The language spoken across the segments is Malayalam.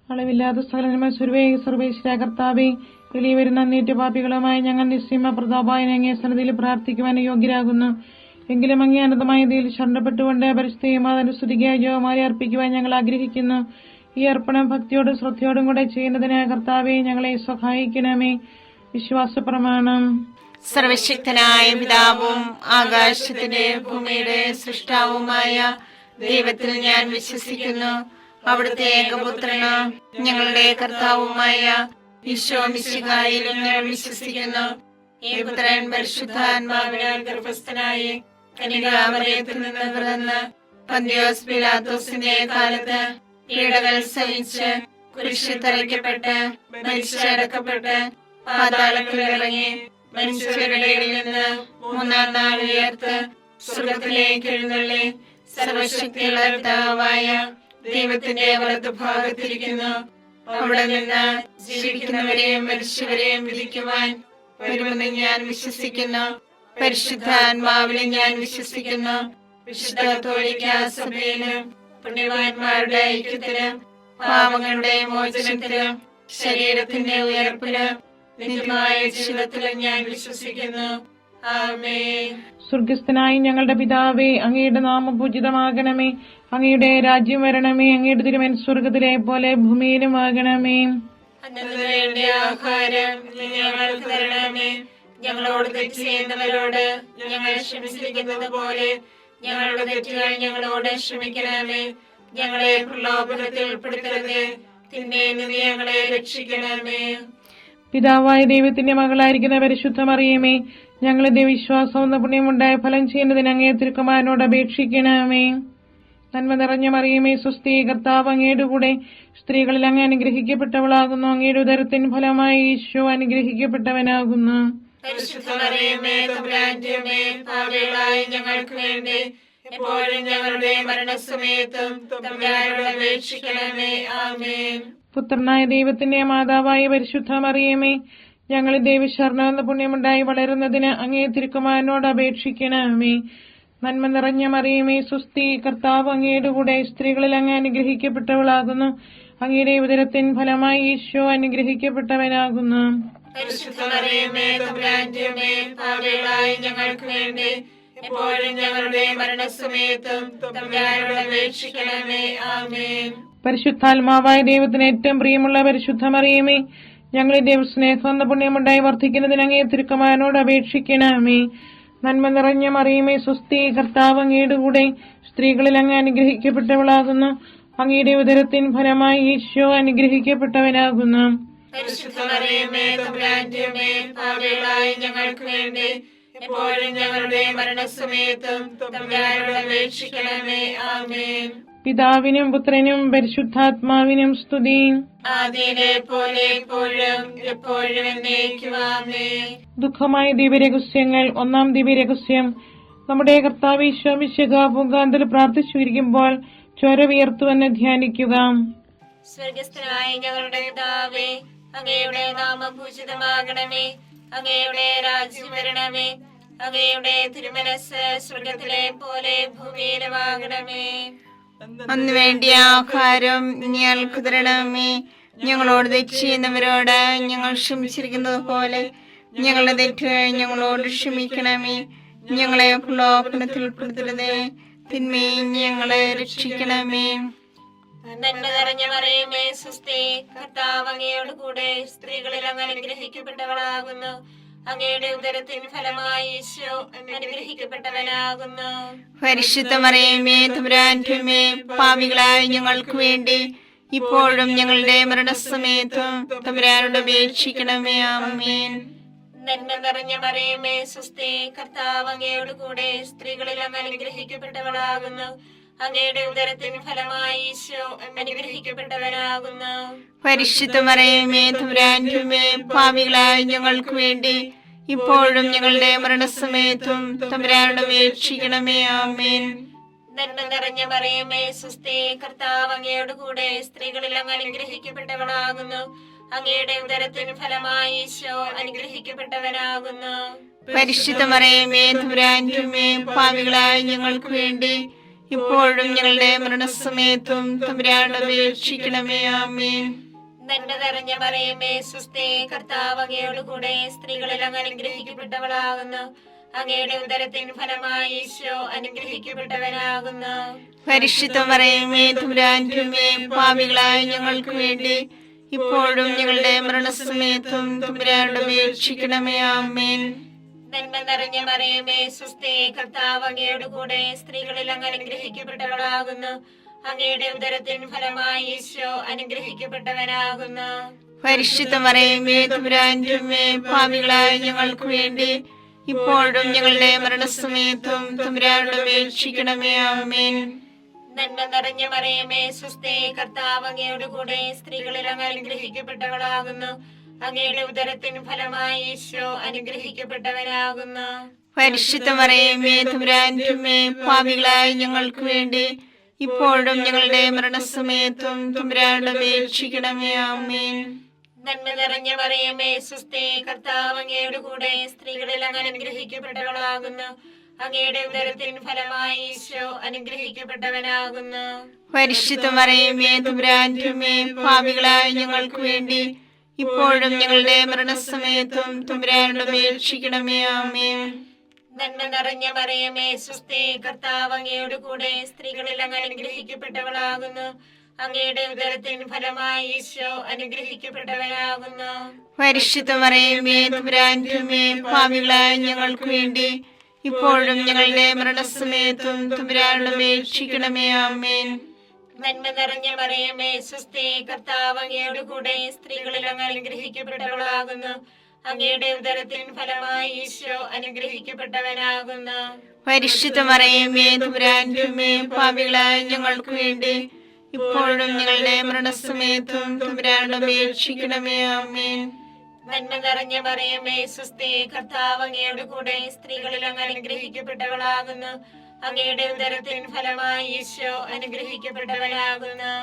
അളവില്ലാത്ത സകലമായ സർവേശ്വര കർത്താവെ, വെളിയിൽ വരുന്ന അന്നേറ്റ പാപികളുമായി ഞങ്ങൾ നിസ്സീമ പ്രതാപായനെ അങ്ങേ സന്നിധിയിൽ പ്രാർത്ഥിക്കുവാൻ യോഗ്യരാകുന്നു. എങ്കിലും അങ്ങേ അനന്തമായ ഇതിൽ ശരണപ്പെട്ടുകൊണ്ട് പരിശുദ്ധമാതാവിന്റെ സ്തുതിക്കായി ജോമാരി അർപ്പിക്കുവാൻ ഞങ്ങൾ ആഗ്രഹിക്കുന്നു. ഈ അർപ്പണം ഭക്തിയോടും ശ്രദ്ധയോടും കൂടെ ചെയ്യുന്നതിന് കർത്താവെ ഞങ്ങളെ സഹായിക്കണമേ. വിശ്വാസ പ്രമാണം. സർവശക്തനായ പിതാവും ആകാശത്തിന്റെ ഭൂമിയുടെ സൃഷ്ടാവുമായ ദൈവത്തിൽ ഞാൻ വിശ്വസിക്കുന്നു. അവിടുത്തെ ഏകപുത്രന് ഞങ്ങളുടെ കർത്താവുമായ ഈശോ മിശിഹായിലും ഞാൻ വിശ്വസിക്കുന്നു. ഈ പുത്രൻ പരിശുദ്ധാത്മാവിനാൽ ഗർഭസ്ഥനായി കന്യകാമറിയത്തിൽ നിന്ന് പിറന്ന് പന്തിയോസ് പിലാത്തോസിന്റെ കാലത്ത് പീഡകൾ സഹിച്ച് കുരിശിൽ തറയ്ക്കപ്പെട്ട് മരിച്ചടക്കപ്പെട്ട് പാതാളത്തിൽ ഇറങ്ങി മനുഷ്യരുടെ ഇടയിൽ നിന്ന് മൂന്നാം നാൾ ഉയർത്ത് സ്വർഗ്ഗത്തിലേക്ക് എഴുന്നള്ളി സർവശക്തിയുള്ള പിതാവായ ദൈവത്തിന്റെ വലതുഭാഗത്തിരിക്കുന്നു. അവിടെ നിന്ന് ജീവിക്കുന്നവരെയും മരിച്ചവരെയും വിധിക്കുവാൻ വരുമെന്ന് ഞാൻ വിശ്വസിക്കുന്നു. പരിശുദ്ധാത്മാവിനെ ഞാൻ വിശ്വസിക്കുന്നു. വിശുദ്ധ കത്തോലിക്കാ സഭയിലും പുണ്യവാന്മാരുടെ ഐക്യത്തിലും പാപങ്ങളുടെ മോചനത്തിലും ശരീരത്തിന്റെ ഉയർപ്പിലും നിത്യമായ ജീവിതത്തിലും ഞാൻ വിശ്വസിക്കുന്നു. ആമേൻ. സ്വർഗസ്ഥനായ ഞങ്ങളുടെ പിതാവേ, അങ്ങയുടെ നാമം പൂജിതമാകണമേ. അങ്ങയുടെ രാജ്യം വരണമേ. അങ്ങയുടെ തിരുമനസ്സ് സ്വർഗത്തിലെ പോലെ ഭൂമിയിലും ആകണമേ. അന്നു വേണ്ട ആഹാരം ഞങ്ങൾക്ക് തരണമേ. ഞങ്ങളോട് തെറ്റ് ചെയ്യുന്നവരോട് ഞങ്ങൾ ക്ഷമിച്ചിരിക്കുന്നത് പോലെ ഞങ്ങളുടെ തെറ്റുകൾ ഞങ്ങളോട് ക്ഷമിക്കണമേ. ഞങ്ങളെ പ്രലോഭനത്തിൽ ഉൾപ്പെടുത്തരുതേ, തിന്മയിൽ നിന്ന് ഞങ്ങളെ രക്ഷിക്കണമേ. പിതാവായ ദൈവത്തിന്റെ മകളായിരിക്കുന്ന പരിശുദ്ധ മറിയമേ, ഞങ്ങളുടെ വിശ്വാസം എന്ന പുണ്യമുണ്ടായ ഫലം ചെയ്യുന്നതിന് അങ്ങേ തിരുക്കുമാരനോട് അപേക്ഷിക്കണമേ. നന്മ നിറഞ്ഞ മറിയമേ, സ്വസ്തി, കർത്താവ് അങ്ങയുടെ കൂടെ സ്ത്രീകളിൽ അങ്ങ് അനുഗ്രഹിക്കപ്പെട്ടവളാകുന്നു. അങ്ങയുടെ ഉദരത്തിൻ ഫലമായി ഈശോ അനുഗ്രഹിക്കപ്പെട്ടവനാകുന്നു. പരിശുദ്ധ മറിയമേ, തമ്പുരാന്റെ അമ്മേ, പാപികളായ ഞങ്ങൾക്ക് വേണ്ടി എപ്പോഴും ഞങ്ങളുടെ മരണസമയത്തും തമ്പുരാനോട് അപേക്ഷിക്കണമേ. ആമേൻ. പുത്രനായ ദൈവത്തിന്റെ മാതാവായ പരിശുദ്ധ മറിയമേ, ഞങ്ങളിൽ ദൈവശരണം എന്ന പുണ്യമുണ്ടായി വളരുന്നതിന് അങ്ങേ തിരുക്കുമാരനോട് അപേക്ഷിക്കണമേ. നന്മ നിറഞ്ഞ മറിയമേ, സ്വസ്തി, കർത്താവ് അങ്ങയുടെ കൂടെ സ്ത്രീകളിൽ അങ്ങ് അനുഗ്രഹിക്കപ്പെട്ടവളാകുന്നു. അങ്ങയുടെ ഉദരത്തിൻ ഫലമായി ഈശോ അനുഗ്രഹിക്കപ്പെട്ടവനാകുന്നു. പരിശുദ്ധ മറിയമേ, തമ്പുരാന്റെ അമ്മേ, പാപികളായ ഞങ്ങൾക്ക് വേണ്ടി എപ്പോഴും ഞങ്ങളുടെ മരണസമയത്തും തമ്പുരാനോട് അപേക്ഷിക്കണമേ. ആമേൻ. പരിശുദ്ധാത്മാവായ ദൈവത്തിന് ഏറ്റവും പ്രിയമുള്ള പരിശുദ്ധ മറിയമേ, ഞങ്ങളുടെ ദൈവസ്നേഹം എന്ന പുണ്യമുണ്ടായി വർദ്ധിക്കുന്നതിന് അങ്ങേ തിരുക്കുമാരനോട് അപേക്ഷിക്കണമേ. നന്മ നിറഞ്ഞ മറിയമേ, സ്വസ്തി, കർത്താവ് അങ്ങയുടെ കൂടെ സ്ത്രീകളിൽ അങ്ങ് അനുഗ്രഹിക്കപ്പെട്ടവളാകുന്നു. അങ്ങയുടെ ഉദരത്തിൻ ഫലമായി ഈശോ അനുഗ്രഹിക്കപ്പെട്ടവനാകുന്നു. പരിശുദ്ധ മറിയമേ, തമ്പുരാന്റെ അമ്മേ, പാപികളായ ഞങ്ങൾക്ക് വേണ്ടി എപ്പോഴും ഞങ്ങളുടെ മരണസമയത്തും തമ്പുരാനോട് അപേക്ഷിക്കണമേ. ആമേൻ. പിതാവിനും പുത്രനും പരിശുദ്ധാത്മാവിനും സ്തുതി. ആദിയിലെ പോലെ എപ്പോഴും എപ്പോഴും എന്നേക്കും. ആമേൻ. ദുഃഖമായ ദിവ്യരഹസ്യങ്ങൾ. ഒന്നാം ദിവ്യരഹസ്യം. നമ്മുടെ കർത്താവ് ഈശോ മിശിഹാ പൂങ്കാന്തൽ പ്രാർത്ഥിച്ചിരിക്കുമ്പോൾ ചോര വിയർത്തുവെന്ന് ധ്യാനിക്കുക. സ്വർഗസ്ഥനായ ഞങ്ങളുടെ പിതാവേ, അങ്ങയുടെ നാമം പൂജിതമാകണമേ. അങ്ങയുടെ രാജ്യം വരണമേ. അങ്ങയുടെ തിരുമനസ്സ് സ്വർഗത്തിലെ പോലെ ഭൂമിയിലുമാകണമേ. അന്ന് വേണ്ടിയ ആഹാരം ഞങ്ങൾക്ക് തരണമേ. ഞങ്ങളോട് തെറ്റ് ചെയ്യുന്നവരോട് ഞങ്ങൾ ക്ഷമിച്ചിരിക്കുന്നത് പോലെ ഞങ്ങളുടെ തെറ്റുകൾ ഞങ്ങളോട് ക്ഷമിക്കണമേ. ഞങ്ങളെ പ്രലോഭനത്തിൽ ഉൾപ്പെടുത്തരുതേ, തിന്മയിൽ ഞങ്ങളെ രക്ഷിക്കണമേ. നന്മ നിറഞ്ഞ മറിയമേ, സ്വസ്തി, കർത്താവ് അങ്ങയോട് കൂടെ സ്ത്രീകളിൽ അങ്ങ് അനുഗ്രഹിക്കപ്പെട്ടവളാകുന്നു. അങ്ങയുടെ ഉദരത്തിൻ ഫലമായി ഈശോ അനുഗ്രഹിക്കപ്പെട്ടവനാകുന്നു. പരിശുദ്ധ മറിയമേ, തമ്പുരാന്റെ അമ്മേ, പാപികളായ ഞങ്ങൾക്ക് വേണ്ടി ഇപ്പോഴും ഞങ്ങളുടെ മരണസമയത്തും തമ്പുരാനോട് അപേക്ഷിക്കണമേ. ആമേൻ. നന്മ നിറഞ്ഞ മറിയമേ, സ്വസ്തി, കർത്താവ് അങ്ങയോട് കൂടെ സ്ത്രീകളിൽ അങ്ങ് അനുഗ്രഹിക്കപ്പെട്ടവളാകുന്നു. അങ്ങയുടെ ഉദരത്തിൻ ഫലമായി ഈശോ അനുഗ്രഹിക്കപ്പെട്ടവനാകുന്നു. പരിശുദ്ധ മറിയമേ, തമ്പുരാന്റെ അമ്മേ, പാപികളായ ഞങ്ങൾക്ക് വേണ്ടി ഇപ്പോഴും ഞങ്ങളുടെ മരണസമയത്തും തമ്പുരാനോട് അപേക്ഷിക്കണമേ. ആമേൻ. നന്മ നിറഞ്ഞ മറിയമേ, സ്വസ്തി, കർത്താവ് അങ്ങയോട് കൂടെ സ്ത്രീകളിൽ അങ്ങ് അനുഗ്രഹിക്കപ്പെട്ടവളാകുന്നു. അങ്ങയുടെ ഉദരത്തിൻ ഫലമായി ഈശോ അനുഗ്രഹിക്കപ്പെട്ടവനാകുന്നു. പരിശുദ്ധ മറിയമേ, തമ്പുരാന്റെ അമ്മേ, പാപികളായ ഞങ്ങൾക്ക് വേണ്ടി ഇപ്പോഴും ഞങ്ങളുടെ മരണസമയത്തും തമ്പുരാനോട് അപേക്ഷിക്കണമേ. ആമേൻ. നന്മ നിറഞ്ഞ മറിയമേ സ്വസ്തി, കർത്താവ് അങ്ങയോട് കൂടെ സ്ത്രീകളിൽ അങ്ങ് അനുഗ്രഹിക്കപ്പെട്ടവളാകുന്നു. അങ്ങയുടെ ഉദരത്തിൻ ഫലമായി ഈശോ അനുഗ്രഹിക്കപ്പെട്ടവനാകുന്നു. പരിശുദ്ധ മറിയമേ തമ്പുരാന്റെ അമ്മേ, പാപികളായ ഞങ്ങൾക്ക് വേണ്ടി ഇപ്പോഴും ഞങ്ങളുടെ മരണസമയത്തും തമ്പുരാനോട് അപേക്ഷിക്കണമേ. ആമേൻ. നന്മ നിറഞ്ഞ മറിയമേ സ്വസ്തി, കർത്താവ് അങ്ങയോട് കൂടെ സ്ത്രീകളിൽ അങ്ങ് അനുഗ്രഹിക്കപ്പെട്ടവളാകുന്നു. അങ്ങയുടെ ഉദരത്തിൻ ഫലമായി ഈശോ അനുഗ്രഹിക്കപ്പെട്ടവനാകുന്നു. പരിശുദ്ധ മറിയമേ തമ്പുരാന്റെ അമ്മേ, പാപികളായ ഞങ്ങൾക്ക് വേണ്ടി ഇപ്പോഴും ഞങ്ങളുടെ മരണസമയത്തും തമ്പുരാനോട് അപേക്ഷിക്കണമേ. ആമേൻ. നന്മ നിറഞ്ഞ മറിയമേ സ്വസ്തി, കർത്താവ് അങ്ങയോട് കൂടെ സ്ത്രീകളിൽ അങ്ങ് അനുഗ്രഹിക്കപ്പെട്ടവളാകുന്നു. അങ്ങയുടെ ഉദരത്തിൻ ഫലമായി ഈശോ അനുഗ്രഹിക്കപ്പെട്ടവനാകുന്നു. പരിശുദ്ധ മറിയമേ തമ്പുരാന്റെ അമ്മേ, പാപികളായ ഞങ്ങൾക്ക് വേണ്ടി ഇപ്പോഴും ഞങ്ങളുടെ മരണസമയത്തും തമ്പുരാനോട് അപേക്ഷിക്കണമേ. ആമേൻ. നന്മ നിറഞ്ഞ മറിയമേ സ്വസ്തി, കർത്താവ് അങ്ങയോട് കൂടെ സ്ത്രീകളിൽ അങ്ങ് അനുഗ്രഹിക്കപ്പെട്ടവളാകുന്നു. അങ്ങയുടെ ഉദരത്തിൻ ഫലമായി ഈശോ അനുഗ്രഹിക്കപ്പെട്ടവനാകുന്നു. പരിശുദ്ധ മറിയമേ തമ്പുരാന്റെ അമ്മേ, പാപികളായ ഞങ്ങൾക്ക് വേണ്ടി ഇപ്പോഴും ഞങ്ങളുടെ മരണസമയത്തും തമ്പുരാനോട് അപേക്ഷിക്കണമേ. ആമേൻ. നന്മ നിറഞ്ഞ മറിയമേ സ്വസ്തി, കർത്താവ് അങ്ങയോട് കൂടെ സ്ത്രീകളിൽ അങ്ങ് അനുഗ്രഹിക്കപ്പെട്ടവളാകുന്നു. അങ്ങയുടെ ഉദരത്തിൻ ഫലമായി ഈശോ അനുഗ്രഹിക്കപ്പെട്ടവനാകുന്നു. പരിശുദ്ധ മറിയമേ തമ്പുരാന്റെ അമ്മേ, പാപികളായ ഞങ്ങൾക്ക് വേണ്ടി ഇപ്പോഴും ഞങ്ങളുടെ മരണസമയത്തും തമ്പുരാനോട് അപേക്ഷിക്കണമേ. ആമേൻ. നന്മ നിറഞ്ഞ മറിയമേ സ്വസ്തി, കർത്താവ് അങ്ങയോട് കൂടെ സ്ത്രീകളിൽ അങ്ങ് അനുഗ്രഹിക്കപ്പെട്ടവളാകുന്നു. അങ്ങയുടെ ഉദരത്തിൻ ഫലമായി ഈശോ അനുഗ്രഹിക്കപ്പെട്ടവനാകുന്നു. പരിശുദ്ധ മറിയമേ തമ്പുരാന്റെ അമ്മേ, പാപികളായ ഞങ്ങൾക്ക് വേണ്ടി ഇപ്പോഴും ഞങ്ങളുടെ മരണസമയത്തും തമ്പുരാനോട് അപേക്ഷിക്കണമേ. ആമേൻ. നന്മ നിറഞ്ഞ മറിയമേ സ്വസ്തി, കർത്താവ് അങ്ങയോട് കൂടെ സ്ത്രീകളിൽ അങ്ങ് അനുഗ്രഹിക്കപ്പെട്ടവളാകുന്നു. അങ്ങയുടെ ഉദരത്തിൻ ഫലമായി ഈശോ അനുഗ്രഹിക്കപ്പെട്ടവനാകുന്നു.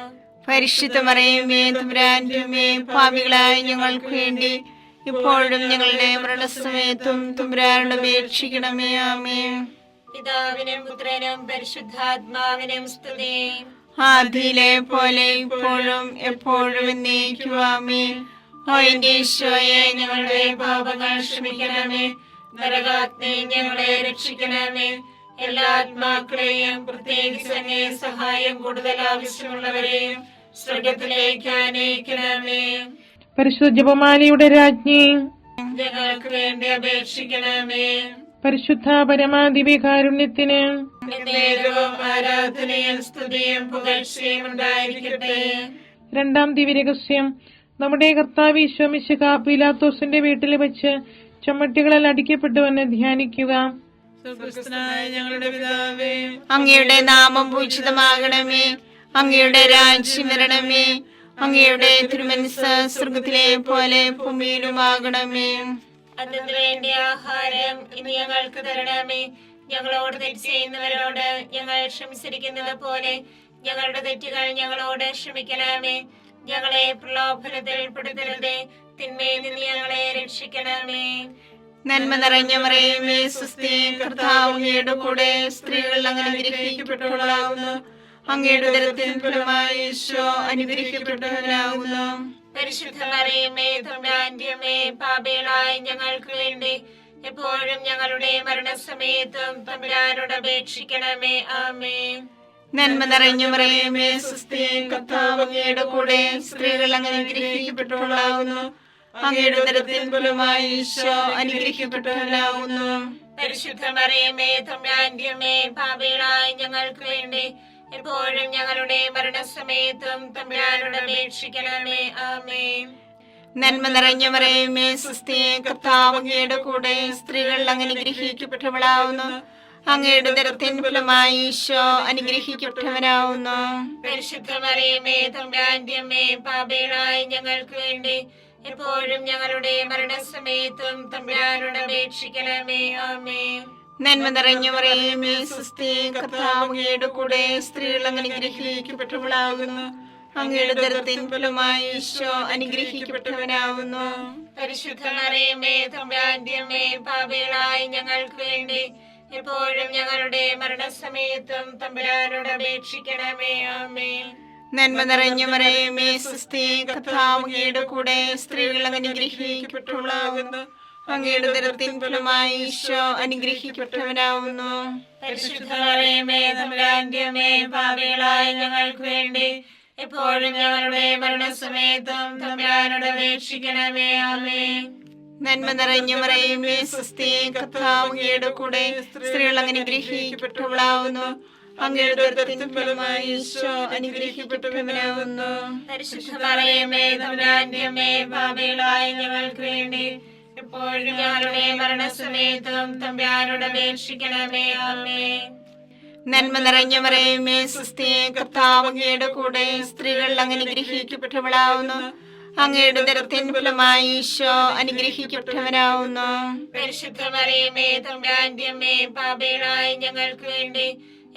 പരിശുദ്ധ മറിയമേ തമ്പുരാന്റെ അമ്മേ, പാപികളായ ഞങ്ങൾക്ക് വേണ്ടി ഇപ്പോഴും ഞങ്ങളുടെ മരണസമയത്തും തമ്പുരാനോട് അപേക്ഷിക്കണമേ. ആമേൻ. പിതാവിനും പുത്രനും പരിശുദ്ധാത്മാവിനും സ്തുതി. ആദിയിലെ പോലെ ഇപ്പോഴും എപ്പോഴും എന്നേക്കും. ആമേൻ. ഓ എന്റെ ഈശോയെ, ഞങ്ങളുടെ പാപങ്ങൾ ക്ഷമിക്കണമേ. നരകാഗ്നി ഞങ്ങളെ രക്ഷിക്കണമേ. എല്ലാ ആത്മാക്കളെയും പ്രത്യേകിച്ച് അങ്ങേ സഹായം കൂടുതൽ ആവശ്യമുള്ളവരെയും സ്വർഗത്തിലേക്ക് ആനയിക്കണമേ. പരിശുദ്ധ ജപമാലയുടെ രാജ്ഞി, ഞങ്ങൾക്ക് വേണ്ടി അപേക്ഷിക്കണമേ. പരിശുദ്ധ പരമാദിവ്യകാരുണ്യത്തിന് നേരവും ആരാധനയും സ്തുതിയും പുകഴ്ചയും ഉണ്ടായിരിക്കട്ടെ. രണ്ടാം ദിവ്യരഹസ്യം. നമ്മുടെ കർത്താവ് ഈശോ മിശിഹാ പീലാത്തോസിന്റെ വീട്ടിൽ വെച്ച് ചമ്മട്ടികളിൽ അടിക്കപ്പെട്ടുവെന്ന് ധ്യാനിക്കുക. ഞങ്ങളുടെ പിതാവേ, അങ്ങയുടെ നാമം പൂജിതമാകണമേ. അങ്ങയുടെ രാജ്യം വരണമേ. അങ്ങയുടെ തിരുമനസ്സ് സ്വർഗത്തിലെ പോലെ ഭൂമിയിലുമാകണമേ. അതിനു വേണ്ടി ആഹാരം ഇനി ഞങ്ങൾക്ക് തരണമേ. ഞങ്ങളോട് തെറ്റ് ചെയ്യുന്നവരോട് ഞങ്ങൾ ക്ഷമിച്ചിരിക്കുന്നത് പോലെ ഞങ്ങളുടെ തെറ്റുകൾ ഞങ്ങളോട് ക്ഷമിക്കണമേ. ഞങ്ങളെ പ്രലോഭനത്തിൽ പെടുത്തരുതേ, തിന്മയിൽ നിന്ന് ഞങ്ങളെ രക്ഷിക്കണമേ. നന്മ നിറഞ്ഞ മറിയമേ സ്വസ്തി, കർത്താവ് അങ്ങയുടെ കൂടെ സ്ത്രീകൾ അങ്ങ് അനുഗ്രഹിക്കപ്പെട്ടവളാകുന്നു. അങ്ങയുടെ ഉദരത്തിൻ ഫലമായി ഈശോ അനുഗ്രഹിക്കപ്പെട്ടവനാകുന്നു. പരിശുദ്ധ മറിയമേ തമ്പുരാന്റെ അമ്മേ, പാപികളായ ഞങ്ങൾക്ക് വേണ്ടി എപ്പോഴും ഞങ്ങളുടെ മരണസമയത്തും തമ്പുരാനോട് അപേക്ഷിക്കണമേ. ആമേൻ. നന്മ നിറഞ്ഞ മറിയമേ സ്വസ്തി, കർത്താവ് അങ്ങയുടെ കൂടെ സ്ത്രീകൾ അങ്ങ് അനുഗ്രഹിക്കപ്പെട്ടവളാകുന്നു. അങ്ങയുടെ ഉദരത്തിൻ ഫലമായി ഈശോ അനുഗ്രഹിക്കപ്പെട്ടവനാകുന്നു. പരിശുദ്ധ മറിയമേ തമ്പുരാന്റെ അമ്മേ, പാപികളായ ഞങ്ങൾക്ക് വേണ്ടി എപ്പോഴും ഞങ്ങളുടെ മരണസമയത്തും തമ്പുരാനോട് അപേക്ഷിക്കണമേ. ആമേൻ. നന്മ നിറഞ്ഞ മറിയമേ സ്വസ്തി, കർത്താവ് അങ്ങയുടെ കൂടെ സ്ത്രീകൾ അങ്ങ് അനുഗ്രഹിക്കപ്പെട്ടവളാകുന്നു. അങ്ങയുടെ ഉദരത്തിൻ ഫലമായി ഈശോ അനുഗ്രഹിക്കപ്പെട്ടവനാകുന്നു. പരിശുദ്ധ മറിയമേ തമ്പുരാന്റെ അമ്മേ, പാപികളായ ഞങ്ങൾക്ക് വേണ്ടി എപ്പോഴും ഞങ്ങളുടെ മരണസമയത്തും തമ്പുരാനോട് അപേക്ഷിക്കണമേ. ആമേൻ. നന്മ നിറഞ്ഞ മറിയമേ സ്വസ്തി, കർത്താവ് അങ്ങയുടെ കൂടെ സ്ത്രീകൾ അങ്ങ് അനുഗ്രഹിക്കപ്പെട്ടവളാകുന്നു. അങ്ങയുടെ ഉദരത്തിൻ ഫലമായി ഈശോ അനുഗ്രഹിക്കപ്പെട്ടവനാകുന്നു. പരിശുദ്ധ മറിയമേ തമ്പുരാന്റെ അമ്മേ, പാപികളായ ഞങ്ങൾക്ക് വേണ്ടി എപ്പോഴും ഞങ്ങളുടെ മരണസമയത്തും തമ്പുരാനോട് അപേക്ഷിക്കണമേ. ആമേൻ. നന്മ നിറഞ്ഞു മറിയമേ സുസ്ഥി, കർത്താവ് അങ്ങയുടെ കൂടെ സ്ത്രീകൾ അനുഗ്രഹിക്കപ്പെട്ടവളാകുന്നു. അങ്ങയുടെ ഉദരത്തിൻ ഫലമായി ഈശോ അനുഗ്രഹിക്കപ്പെട്ടവനാവുന്നു. പരിശുദ്ധ മറിയമേ തമ്പുരാന്റെ അമ്മേ, പാപികളായ ഞങ്ങൾക്ക് വേണ്ടി എപ്പോഴും ഞങ്ങളുടെ മരണസമയത്തും തമ്പുരാനോട് അപേക്ഷിക്കണമേ. ആമേൻ. നന്മ നിറഞ്ഞു മറിയമേ സുസ്ഥി, കർത്താവ് അങ്ങയുടെ കൂടെ സ്ത്രീകൾ അനുഗ്രഹിക്കപ്പെട്ടവളാവുന്നു. അങ്ങയുടെ ഉദരത്തിൻ ഫലമായി ഈശോ അനുഗ്രഹിക്കപ്പെട്ടവനാവുന്നു. പരിശുദ്ധ മറിയമേ തമ്പുരാന്റെ അമ്മേ, പാപികളായ ഞങ്ങൾക്ക് വേണ്ടി എപ്പോഴും ഞങ്ങളുടെ മരണസമയത്തും തമ്പുരാനോട് അപേക്ഷിക്കണമേ. ആമേൻ. നന്മ നിറഞ്ഞു മറിയമേ സുസ്ഥി, കർത്താവ് അങ്ങയുടെ കൂടെ സ്ത്രീകൾ അനുഗ്രഹിക്കപ്പെട്ടവളാവുന്നു. അങ്ങയുടെ ഉദരത്തിൻ ഫലമായി ഈശോ അനുഗ്രഹിക്കപ്പെട്ടവനാവുന്നു. പരിശുദ്ധ മറിയമേ തമ്പുരാന്റെ അമ്മേ, പാപികളായ ഞങ്ങൾക്ക് വേണ്ടി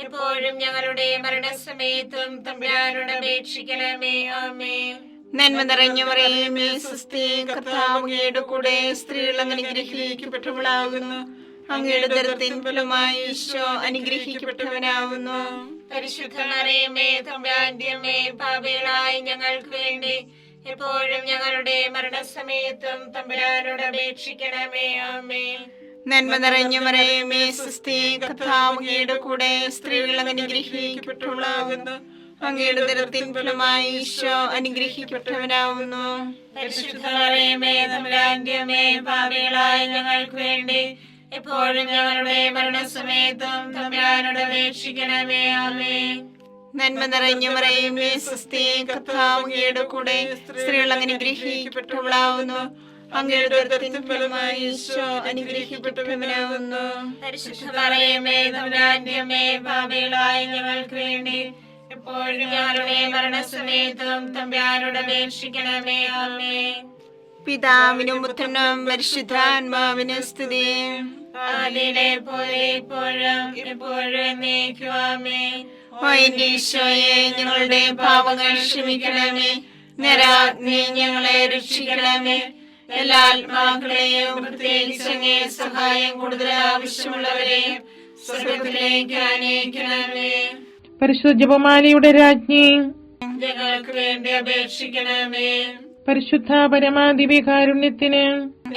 എപ്പോഴും ഞങ്ങളുടെ മരണസമയത്തും തമ്പുരാനോട് അപേക്ഷിക്കണമേ. ആമേൻ. നന്മ നിറഞ്ഞു മറിയമേ സുസ്ഥി, കർത്താവ് അങ്ങയുടെ കൂടെ സ്ത്രീകൾ അനുഗ്രഹിക്കപ്പെട്ടവളാകുന്നു. അങ്ങയുടെ ഉദരത്തിൻ ഫലമായി ഈശോ അനുഗ്രഹിക്കപ്പെട്ടവനാവുന്നു. പരിശുദ്ധ മറിയമേ തമ്പുരാന്റെ അമ്മേ, പാപികളായ ഞങ്ങൾക്ക് വേണ്ടി എപ്പോഴും ഞങ്ങളുടെ മരണസമയത്തും തമ്പുരാനോട് അപേക്ഷിക്കണമേ. ആമേൻ. നന്മ നിറഞ്ഞു മറിയമേ സുസ്ഥി, കർത്താവ് അങ്ങയുടെ കൂടെ സ്ത്രീകൾ അനുഗ്രഹിക്കപ്പെട്ടവളാകുന്നു. അങ്ങയുടെ ഉദരത്തിൻ ഫലമായി ഈശോ അനുഗ്രഹിക്കപ്പെട്ടവനാവുന്നു. പരിശുദ്ധ മറിയമേ തമ്പുരാന്റെ അമ്മേ, പാപികളായ ഞങ്ങൾക്ക് വേണ്ടി എപ്പോഴും ഞങ്ങളുടെ മരണസമയത്തും തമ്പുരാനോട് അപേക്ഷിക്കണമേ. ആമേൻ. നന്മ നിറഞ്ഞു മറിയമേ സുസ്ഥി, കർത്താവ് അങ്ങയുടെ കൂടെ സ്ത്രീകൾ അനുഗ്രഹിക്കപ്പെട്ടവളാവുന്നു. അങ്ങയുടെ ഉദരത്തിൻ ഫലമായി ഈശോ അനുഗ്രഹിക്കപ്പെട്ടവനാവുന്നു. പരിശുദ്ധ മറിയമേ തമ്പുരാന്റെ അമ്മേ, പാപികളായ ഞങ്ങൾക്ക് വേണ്ടി എപ്പോഴും ഞങ്ങളുടെ മരണസമയത്തും തമ്പുരാനോട് അപേക്ഷിക്കണമേ. ആമേൻ. പിതാവിനും പുത്രനും പരിശുദ്ധാത്മാവിനും സ്തുതി. ആദിയിലെ പോലെ ഇപ്പോഴും എപ്പോഴും എന്നേക്കും. ആമേൻ. ഓ എന്റെ ഈശോയെ, ഞങ്ങളുടെ പാപങ്ങൾ ക്ഷമിക്കണമേ. നരാഗ്നി ഞങ്ങളെ രക്ഷിക്കണമേ. എല്ലാ ആത്മാക്കളെയും പ്രത്യേകിച്ച് അങ്ങേ സഹായം കൂടുതൽ ആവശ്യമുള്ളവരെയും സ്വർഗത്തിലേക്ക് ആനയിക്കണമേ. പരിശുദ്ധ ജപമാലയുടെ രാജ്ഞി, ഞങ്ങൾക്ക് വേണ്ടി അപേക്ഷിക്കണമേ. പരിശുദ്ധ പരമാദിവ്യകാരുണ്യത്തിന്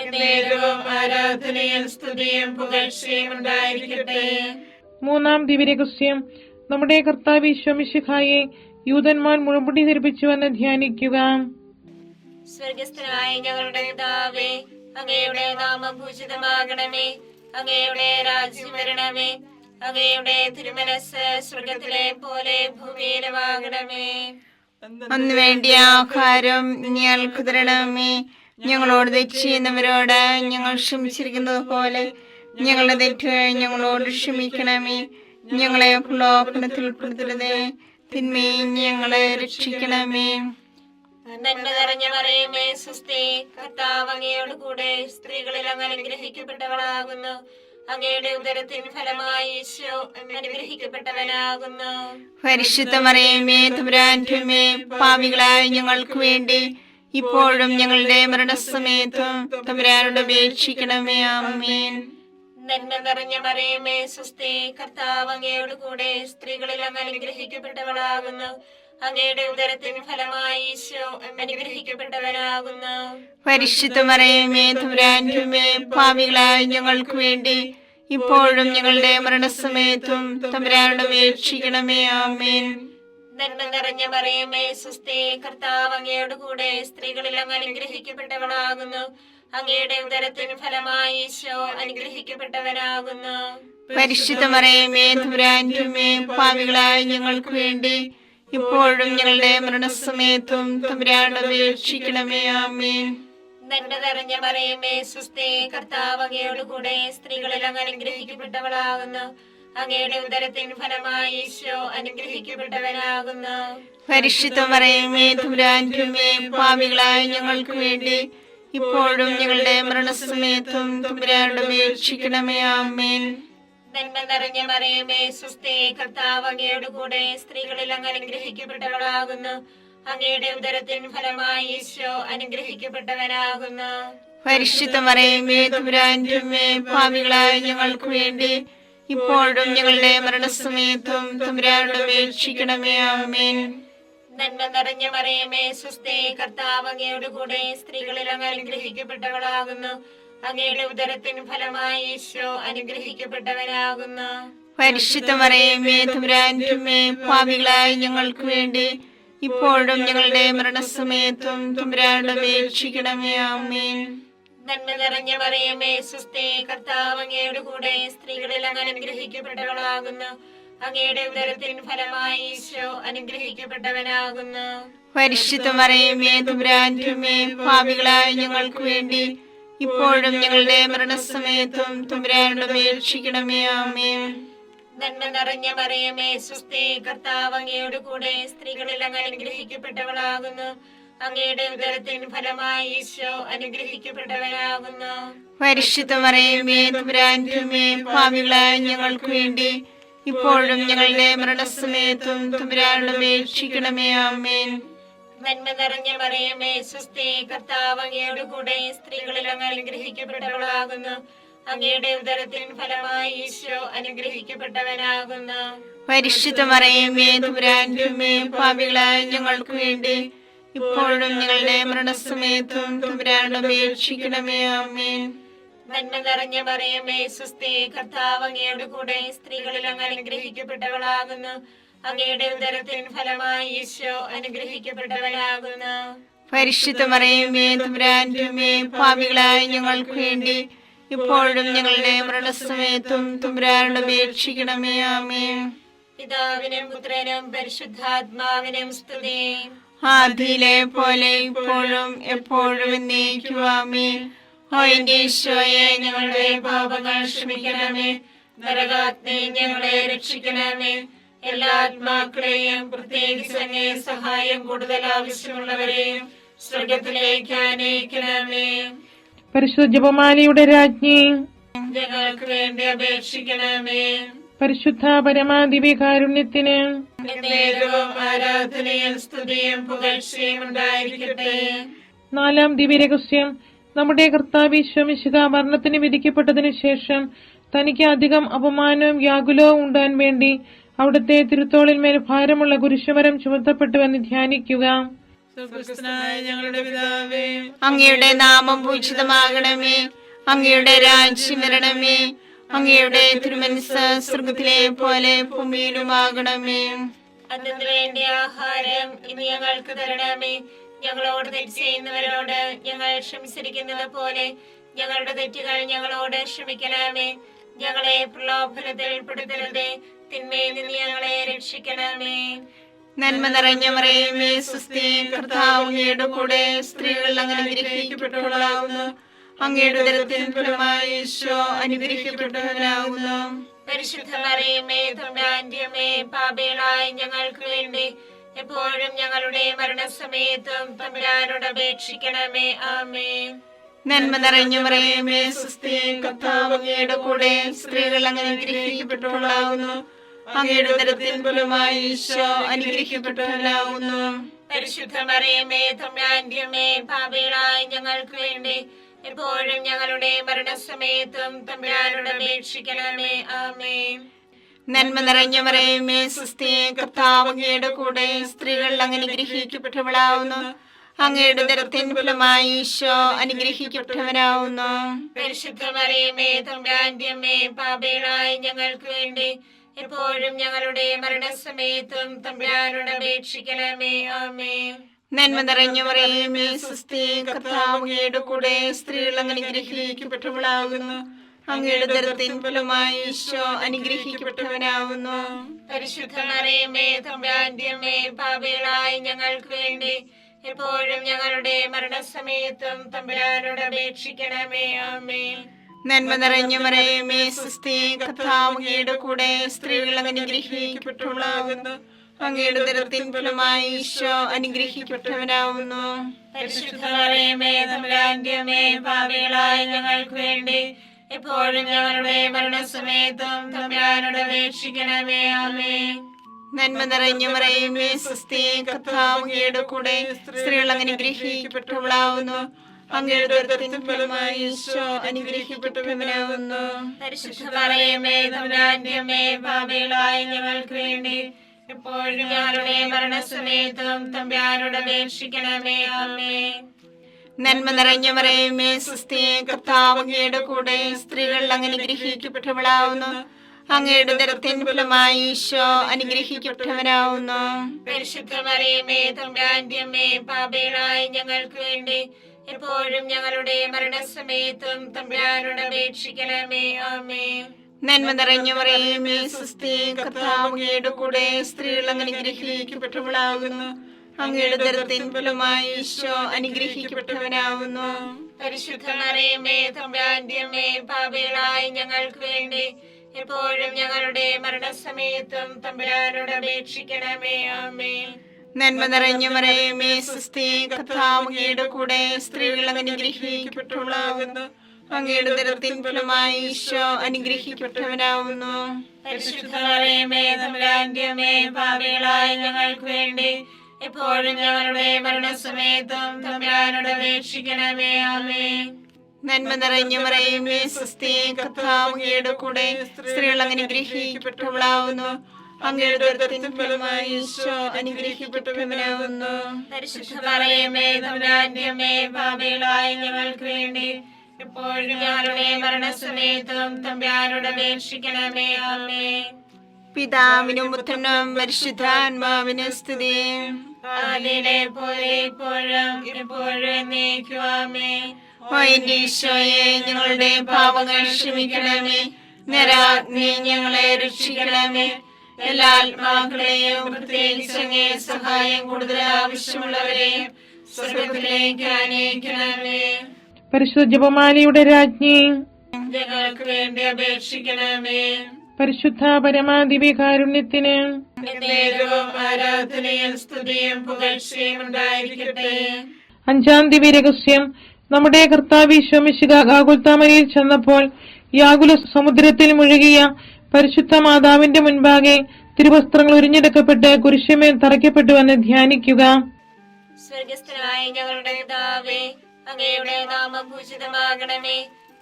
എന്നേരവും ആരാധനയും സ്തുതിയും പുകഴ്ചയും ഉണ്ടായിരിക്കട്ടെ. മൂന്നാം ദിവ്യരഹസ്യം, നമ്മുടെ കർത്താവ് ഈശോ മിശിഹായെ യൂതന്മാർ മുഴുമുടി ധരിപ്പിച്ചുവെന്ന് ധ്യാനിക്കുക. സ്വർഗസ്ഥനായ ഞങ്ങളുടെ പിതാവേ, അങ്ങയുടെ നാമം പൂജിതമാകണമേ. അങ്ങയുടെ രാജ്യം വരണമേ. അങ്ങയുടെ തിരുമനസ് സ്വർഗത്തിലെ പോലെ ഭൂമിയിലുമാകണമേ. അന്ന് വേണ്ടിയ ആഹാരം ഞങ്ങൾക്ക് തരണമേ. ഞങ്ങളോട് തെറ്റ് ചെയ്യുന്നവരോട് ഞങ്ങൾ ക്ഷമിച്ചിരിക്കുന്നത് പോലെ ഞങ്ങളുടെ തെറ്റുകൾ ഞങ്ങളോട് ക്ഷമിക്കണമേ. ഞങ്ങളെ പ്രലോഭനത്തിൽ ഉൾപ്പെടുത്തരുതേ, തിന്മയിൽ ഞങ്ങളെ രക്ഷിക്കണമേ. നന്മ നിറഞ്ഞ മറിയമേ സുസ്ഥി, കർത്താവ് അങ്ങയോട് കൂടെ സ്ത്രീകളിൽ അങ്ങ് അനുഗ്രഹിക്കപ്പെട്ടവളാകുന്നു. അങ്ങയുടെ ഉദരത്തിൻ ഫലമായി ഈശോ അനുഗ്രഹിക്കപ്പെട്ടവനാകുന്നു. പരിശുദ്ധ മറിയമേ തമ്പുരാന്റെ അമ്മേ, പാപികളായ ഞങ്ങൾക്ക് വേണ്ടി ഇപ്പോഴും ഞങ്ങളുടെ മരണസമയത്തും തമ്പുരാനോട് അപേക്ഷിക്കണമേ. ആമേൻ. നന്മ നിറഞ്ഞ മറിയമേ സുസ്ഥി, കർത്താവ് അങ്ങയോട് കൂടെ സ്ത്രീകളിൽ അങ്ങ് അനുഗ്രഹിക്കപ്പെട്ടവളാകുന്നു. അങ്ങയുടെ ഉദരത്തിൻ ഫലമായി ഈശോ അനുഗ്രഹിക്കപ്പെട്ടവനാകുന്നു. പരിശുദ്ധ മറിയമേ തമ്പുരാന്റെ അമ്മേ, പാപികളായ ഞങ്ങൾക്ക് വേണ്ടി ഇപ്പോഴും ഞങ്ങളുടെ മരണസമയത്തും തമ്പുരാനോട് അപേക്ഷിക്കണമേ. ആമേൻ. നന്മ നിറഞ്ഞ മറിയമേ സുസ്ഥി, കർത്താവ് അങ്ങയോട് കൂടെ സ്ത്രീകളിൽ അങ്ങ് അനുഗ്രഹിക്കപ്പെട്ടവളാകുന്നു. അങ്ങയുടെ ഉദരത്തിൻ ഫലമായി ഈശോ അനുഗ്രഹിക്കപ്പെട്ടവനാകുന്നു. പരിശുദ്ധ മറിയമേ തമ്പുരാന്റെ അമ്മേ, പാപികളായ ഞങ്ങൾക്ക് വേണ്ടി ഇപ്പോഴും ഞങ്ങളുടെ മരണസമയത്തും തമ്പുരാനോട് അപേക്ഷിക്കണമേ. ആമേൻ. നന്മ നിറഞ്ഞ മറിയമേ സുസ്ഥി, കർത്താവ് അങ്ങയോട് കൂടെ സ്ത്രീകളിൽ അങ്ങ് അനുഗ്രഹിക്കപ്പെട്ടവളാകുന്നു. അങ്ങയുടെ ഉദരത്തിൻ ഫലമായി ഈശോ അനുഗ്രഹിക്കപ്പെട്ടവനാകുന്നു. പരിശുദ്ധ മറിയമേ തമ്പുരാന്റെ അമ്മേ, പാപികളായ ഞങ്ങൾക്ക് വേണ്ടി ഇപ്പോഴും ഞങ്ങളുടെ മരണസമയത്തും തമ്പുരാനോട് അപേക്ഷിക്കണമേ. ആമേൻ. നന്മ നിറഞ്ഞ മറിയമേ സുസ്ഥി, കർത്താവ് അങ്ങയോട് കൂടെ സ്ത്രീകളിൽ അങ്ങ് അനുഗ്രഹിക്കപ്പെട്ടവളാകുന്നു. അങ്ങയുടെ ഉദരത്തിൻ ഫലമായി ഈശോ അനുഗ്രഹിക്കപ്പെട്ടവനാകുന്നു. പരിശുദ്ധ മറിയമേ തമ്പുരാന്റെ അമ്മേ, പാപികളായ ഞങ്ങൾക്ക് വേണ്ടി ഇപ്പോഴും ഞങ്ങളുടെ മരണസമയത്തും തമ്പുരാനോട് അപേക്ഷിക്കണമേ. ആമേൻ. നന്മ നിറഞ്ഞ മറിയമേ സുസ്ഥി, കർത്താവ് അങ്ങയോട് കൂടെ സ്ത്രീകളിൽ അങ്ങ് അനുഗ്രഹിക്കപ്പെട്ടവളാകുന്നു. അങ്ങയുടെ ഉദരത്തിൻ ഫലമായി ഈശോ അനുഗ്രഹിക്കപ്പെട്ടവനാകുന്നു. പരിശുദ്ധ മറിയമേ തമ്പുരാന്റെ അമ്മേ, പാപികളായ ഞങ്ങൾക്ക് വേണ്ടി ഇപ്പോഴും ഞങ്ങളുടെ മരണസമയത്തും തമ്പുരാനോട് അപേക്ഷിക്കണമേ. ആമേൻ. നന്മ നിറഞ്ഞ മറിയമേ സുസ്ഥി, കർത്താവ് അങ്ങയോട് കൂടെ സ്ത്രീകളിൽ അങ്ങ് അനുഗ്രഹിക്കപ്പെട്ടവളാകുന്നു. അങ്ങയുടെ ഉദരത്തിൻ ഫലമായി ഈശോ അനുഗ്രഹിക്കപ്പെട്ടവനാകുന്നു. പരിശുദ്ധ മറിയമേ തമ്പുരാന്റെ അമ്മേ, പാപികളായ ഞങ്ങൾക്ക് വേണ്ടി ഇപ്പോഴും ഞങ്ങളുടെ മരണസമയത്തും തമ്പുരാനോട് അപേക്ഷിക്കണമേ. ആമേൻ. നന്മ നിറഞ്ഞ മറിയമേ സുസ്ഥി, കർത്താവ് അങ്ങയോട് കൂടെ സ്ത്രീകളിൽ അങ്ങ് അനുഗ്രഹിക്കപ്പെട്ടവളാകുന്നു. അങ്ങയുടെ ഉദരത്തിൻ ഫലമായി ഈശോ അനുഗ്രഹിക്കപ്പെട്ടവനാകുന്നു. പരിശുദ്ധ മറിയമേ തമ്പുരാന്റെ അമ്മേ, പാപികളായ ഞങ്ങൾക്ക് വേണ്ടി ഇപ്പോഴും ഞങ്ങളുടെ മരണസമയത്തും തമ്പുരാനോട് അപേക്ഷിക്കണമേ. ആമേൻ. നന്മ നിറഞ്ഞ മറിയമേ സുസ്ഥി, കർത്താവ് അങ്ങയോട് കൂടെ സ്ത്രീകളിൽ അങ്ങ് അനുഗ്രഹിക്കപ്പെട്ടവളാകുന്നു. അങ്ങയുടെ ഉദരത്തിൻ ഫലമായി ഈശോ അനുഗ്രഹിക്കപ്പെട്ടവനാകുന്നു. പരിശുദ്ധ മറിയമേ തമ്പുരാന്റെ അമ്മേ, പാപികളായ ഞങ്ങൾക്ക് വേണ്ടി ഇപ്പോഴും ഞങ്ങളുടെ മരണസമയത്തും തമ്പുരാനോട് അപേക്ഷിക്കണമേ. ആമേൻ. നന്മ നിറഞ്ഞ മറിയമേ സുസ്ഥി, കർത്താവ് അങ്ങയോട് കൂടെ സ്ത്രീകളിൽ അങ്ങ് അനുഗ്രഹിക്കപ്പെട്ടവളാകുന്നു. അങ്ങയുടെ ഉദരത്തിൻ ഫലമായി ഈശോ അനുഗ്രഹിക്കപ്പെട്ടവനാകുന്നു. പരിശുദ്ധ മറിയമേ തമ്പുരാന്റെ അമ്മേ, പാപികളായ ഞങ്ങൾക്ക് വേണ്ടി ഇപ്പോഴും ഞങ്ങളുടെ മരണസമയത്തും തമ്പുരാനോട് അപേക്ഷിക്കണമേ. ആമേൻ. പിതാവിനും പുത്രനും പരിശുദ്ധാത്മാവിനും സ്തുതി. ആദിയിലെ പോലെ ഇപ്പോഴും എപ്പോഴും എന്നേക്കും. ആമേൻ. ഓ എന്റെ ഈശോയെ, ഞങ്ങളുടെ പാപങ്ങൾ ക്ഷമിക്കണമേ. നരകാഗ്നി ഞങ്ങളെ രക്ഷിക്കണമേ. എല്ലാ ആത്മാക്കളെയും പ്രത്യേകിച്ച് അങ്ങേ സഹായം കൂടുതൽ ആവശ്യമുള്ളവരെയും സ്വർഗത്തിലേക്ക് ആനയിക്കണമേ. പരിശുദ്ധ ജപമാലയുടെ രാജ്ഞി, ഞങ്ങൾക്ക് വേണ്ടി അപേക്ഷിക്കണമേ. പരിശുദ്ധ പരമാദിവ്യകാരുണ്യത്തിന് നേരവും ആരാധനയും സ്തുതിയും പുകഴ്ചയും ഉണ്ടായിരിക്കട്ടെ. 4-ാം ദിവ്യരഹസ്യം. നമ്മുടെ കർത്താവ് ഈശോ മിശിഹ മരണത്തിന് വിധിക്കപ്പെട്ടതിനു ശേഷം തനിക്ക് അധികം അപമാനവും വ്യാകുലവും ഉണ്ടാൻ വേണ്ടി അവിടുത്തെ തിരുത്തോളിന്മേൽ ഭാരമുള്ള കുരിശുമരം ചുമത്തപ്പെട്ടുവെന്ന് ധ്യാനിക്കുക. സ്വർഗ്ഗസ്ഥനായ ഞങ്ങളുടെ പിതാവേ, അങ്ങയുടെ നാമം പൂജിതമാകണമേ. അങ്ങയുടെ രാജ്യം വരണമേ. അങ്ങയുടെ തിരുമനസ്സ് സ്വർഗത്തിലെ പോലെ ഭൂമിയിലുമാകണമേ. അതിനു വേണ്ടി ആഹാരം ഇനി ഞങ്ങൾക്ക് തരണമേ. ഞങ്ങളോട് തെറ്റ് ചെയ്യുന്നവരോട് ഞങ്ങൾ ക്ഷമിച്ചിരിക്കുന്നത് പോലെ ഞങ്ങളുടെ തെറ്റുകൾ ഞങ്ങളോട് ക്ഷമിക്കണമേ. ഞങ്ങളെ പ്രലോഭനത്തിൽ ഉൾപ്പെടുത്തരുതേ, തിന്മയിൽ നിന്ന് ഞങ്ങളെ രക്ഷിക്കണമേ. നന്മ നിറഞ്ഞ മറിയമേ സുസ്ഥി, കർത്താവ് അങ്ങയുടെ കൂടെ സ്ത്രീകൾ അങ്ങ് അനുഗ്രഹിക്കപ്പെട്ടവളാകുന്നു. അങ്ങയുടെ ഉദരത്തിൻ ഫലമായി ഈശോ അനുഗ്രഹിക്കപ്പെട്ടവനാകുന്നു. പരിശുദ്ധ മറിയമേ തമ്പുരാന്റെ അമ്മേ, പാപികളായ ഞങ്ങൾക്ക് വേണ്ടി എപ്പോഴും ഞങ്ങളുടെ മരണസമയത്തും തമ്പുരാനോട് അപേക്ഷിക്കണമേ. ആമേൻ. നന്മ നിറഞ്ഞ മറിയമേ സുസ്ഥി, കർത്താവ് അങ്ങയുടെ കൂടെ സ്ത്രീകൾ അങ്ങ് അനുഗ്രഹിക്കപ്പെട്ടവളാകുന്നു. അങ്ങയുടെ ഉദരത്തിൻ ഫലമായി ഈശോ അനുഗ്രഹിക്കപ്പെട്ടവനാകുന്നു. പരിശുദ്ധ മറിയമേ തമ്പുരാന്റെ അമ്മേ, പാപികളായ ഞങ്ങൾക്ക് വേണ്ടി എപ്പോഴും ഞങ്ങളുടെ മരണസമയത്തും തമ്പുരാനോട് അപേക്ഷിക്കണമേ. ആമേൻ. നന്മ നിറഞ്ഞ മറിയമേ സുസ്ഥി, കർത്താവ് അങ്ങയുടെ കൂടെ സ്ത്രീകൾ അങ്ങ് അനുഗ്രഹിക്കപ്പെട്ടവളാകുന്നു. അങ്ങയുടെ ഉദരത്തിൻ ഫലമായി ഈശോ അനുഗ്രഹിക്കപ്പെട്ടവനാകുന്നു. പരിശുദ്ധ മറിയമേ തമ്പുരാന്റെ അമ്മേ, പാപികളായ ഞങ്ങൾക്ക് വേണ്ടി എപ്പോഴും ഞങ്ങളുടെ മരണസമയത്തും തമ്പുരാനോട് അപേക്ഷിക്കണമേ. ആമേൻ. നന്മ നിറഞ്ഞ മറിയമേ സുസ്ഥി, കർത്താവ് അങ്ങയുടെ കൂടെ സ്ത്രീകൾ അങ്ങ് അനുഗ്രഹിക്കപ്പെട്ടവളാകുന്നു. അങ്ങയുടെ ഉദരത്തിൻ ഫലമായി ഈശോ അനുഗ്രഹിക്കപ്പെട്ടവനാകുന്നു. പരിശുദ്ധ മറിയമേ തമ്പുരാന്റെ അമ്മേ, പാപികളായ ഞങ്ങൾക്ക് വേണ്ടി എപ്പോഴും ഞങ്ങളുടെ മരണസമയത്തും തമ്പുരാനോട് അപേക്ഷിക്കണമേ. ആമേൻ. നന്മ നിറഞ്ഞ മറിയമേ സുസ്ഥി, കർത്താവ് അങ്ങയുടെ കൂടെ സ്ത്രീകൾ അങ്ങ് അനുഗ്രഹിക്കപ്പെട്ടവളാകുന്നു. അങ്ങയുടെ ഉദരത്തിൻ ഫലമായി ഈശോ അനുഗ്രഹിക്കപ്പെട്ടവനാകുന്നു. പരിശുദ്ധ മറിയമേ തമ്പുരാന്റെ അമ്മേ, പാപികളായ ഞങ്ങൾക്ക് വേണ്ടി എപ്പോഴും ഞങ്ങളുടെ മരണസമയത്തും തമ്പുരാനോട് അപേക്ഷിക്കണമേ. ആമേൻ. നന്മ നിറഞ്ഞ മറിയമേ സുസ്ഥി, കർത്താവ് അങ്ങയുടെ കൂടെ സ്ത്രീകൾ അങ്ങ് അനുഗ്രഹിക്കപ്പെട്ടവളാകുന്നു. അങ്ങയുടെ ഉദരത്തിൻ ഫലമായി ഈശോ അനുഗ്രഹിക്കപ്പെട്ടവനാകുന്നു. പരിശുദ്ധ മറിയമേ തമ്പുരാന്റെ അമ്മേ, പാപികളായ ഞങ്ങൾക്ക് വേണ്ടി എപ്പോഴും ഞങ്ങളുടെ മരണസമയത്തും തമ്പുരാനോട് അപേക്ഷിക്കണമേ. ആമേൻ. നന്മ നിറഞ്ഞ മറിയമേ സ്വസ്തി, കർത്താവ് അങ്ങയുടെ കൂടെ സ്ത്രീകൾ അങ്ങ് അനുഗ്രഹിക്കപ്പെട്ടവളാവുന്നു. അങ്ങയുടെ ഉദരത്തിൻ ഫലമായി ഈശോ അനുഗ്രഹിക്കപ്പെട്ടവനാവുന്നു. പരിശുദ്ധ മറിയമേ തമ്പുരാന്റെ അമ്മേ, പാപികളായ ഞങ്ങൾക്ക് വേണ്ടി എപ്പോഴും ഞങ്ങളുടെ മരണസമയത്തും തമ്പുരാനോട് അപേക്ഷിക്കണമേ. ആമേൻ. നന്മ നിറഞ്ഞ മറിയമേ സ്വസ്തി, കർത്താവ് അങ്ങയുടെ കൂടെ സ്ത്രീകൾ അങ്ങ് അനുഗ്രഹിക്കപ്പെട്ടവളാകുന്നു. അങ്ങയുടെ ഉദരത്തിൻ ഫലമായി ഈശോ അനുഗ്രഹിക്കപ്പെട്ടവനാവുന്നു. പരിശുദ്ധ മറിയമേ തമ്പുരാന്റെ അമ്മേ, പാപികളായ ഞങ്ങൾക്ക് വേണ്ടി എപ്പോഴും ഞങ്ങളുടെ മരണസമയത്തും തമ്പുരാനോട് അപേക്ഷിക്കണമേ. ആമേൻ. നന്മ നിറഞ്ഞ മറിയമേ സ്വസ്തി, കർത്താവ് അങ്ങയുടെ കൂടെ സ്ത്രീകൾ അങ്ങ് അനുഗ്രഹിക്കപ്പെട്ടവളാകുന്നു. അങ്ങയുടെ ഉദരത്തിൻ ഫലമായി ഈശോ അനുഗ്രഹിക്കപ്പെട്ടവനാവുന്നു. പരിശുദ്ധ മറിയമേ തമ്പുരാന്റെ അമ്മേ, പാപികളായ ഞങ്ങൾക്ക് വേണ്ടി എപ്പോഴും ഞങ്ങളുടെ മരണസമയത്തും തമ്പുരാനോട് അപേക്ഷിക്കണമേ. ആമേൻ. നന്മ നിറഞ്ഞ മറിയമേ സ്വസ്തി, കർത്താവ് അങ്ങയുടെ കൂടെ സ്ത്രീകൾ അങ്ങ് അനുഗ്രഹിക്കപ്പെട്ടവളാവുന്നു. അങ്ങയുടെ ഉദരത്തിൻ ഫലമായി ഈശോ അനുഗ്രഹിക്കപ്പെട്ടവനാവുന്നു. പരിശുദ്ധ മറിയമേ തമ്പുരാന്റെ അമ്മേ, പാപികളായ ഞങ്ങൾക്ക് വേണ്ടി എപ്പോഴും ഞങ്ങളുടെ മരണസമയത്തും തമ്പുരാനോട് അപേക്ഷിക്കണമേ. ആമേൻ. പിതാവിനും പുത്രനും പരിശുദ്ധാത്മാവിനും സ്തുതി. ആദിയിലെ പോലെ ഇപ്പോഴും എപ്പോഴും എന്നേക്കും. ആമേൻ. ഓ എന്റെ ഈശോയെ, ഞങ്ങളുടെ പാപങ്ങൾ ക്ഷമിക്കണമേ. നരാഗ്നി ഞങ്ങളെ രക്ഷിക്കണമേ. എല്ലാ ആത്മാക്കളെയും പ്രത്യേകിച്ച് അങ്ങേ സഹായം കൂടുതൽ ആവശ്യമുള്ളവരെയും സ്വർഗ്ഗത്തിലേക്ക് ആനയിക്കണമേ. പരിശുദ്ധ ജപമാലയുടെ രാജ്ഞി, ഞങ്ങൾക്ക് വേണ്ടി അപേക്ഷിക്കണമേ. പരിശുദ്ധ പരമാദിവ്യകാരുണ്യത്തിന് എന്നേരവും ആരാധനയും സ്തുതിയും പുകഴ്ചയും ഉണ്ടായിരിക്കട്ടെ. അഞ്ചാം ദിവ്യരഹസ്യം. നമ്മുടെ കർത്താവ് ഈശോ മിശിഹാ ഗാഗുൽത്താമലയിൽ ചെന്നപ്പോൾ യാകുല സമുദ്രത്തിൽ മുഴുകിയ പരിശുദ്ധ മാതാവിന്റെ മുൻപാകെ തിരുവസ്ത്രങ്ങൾ ഉരിഞ്ഞെടുക്കപ്പെട്ട് കുരിശുമേൽ തറയ്ക്കപ്പെട്ടുവെന്ന് ധ്യാനിക്കുക. സ്വർഗസ്ഥനായ ഞങ്ങളുടെ പിതാവേ, അങ്ങയുടെ നാമം പൂജിതമാകണമേ.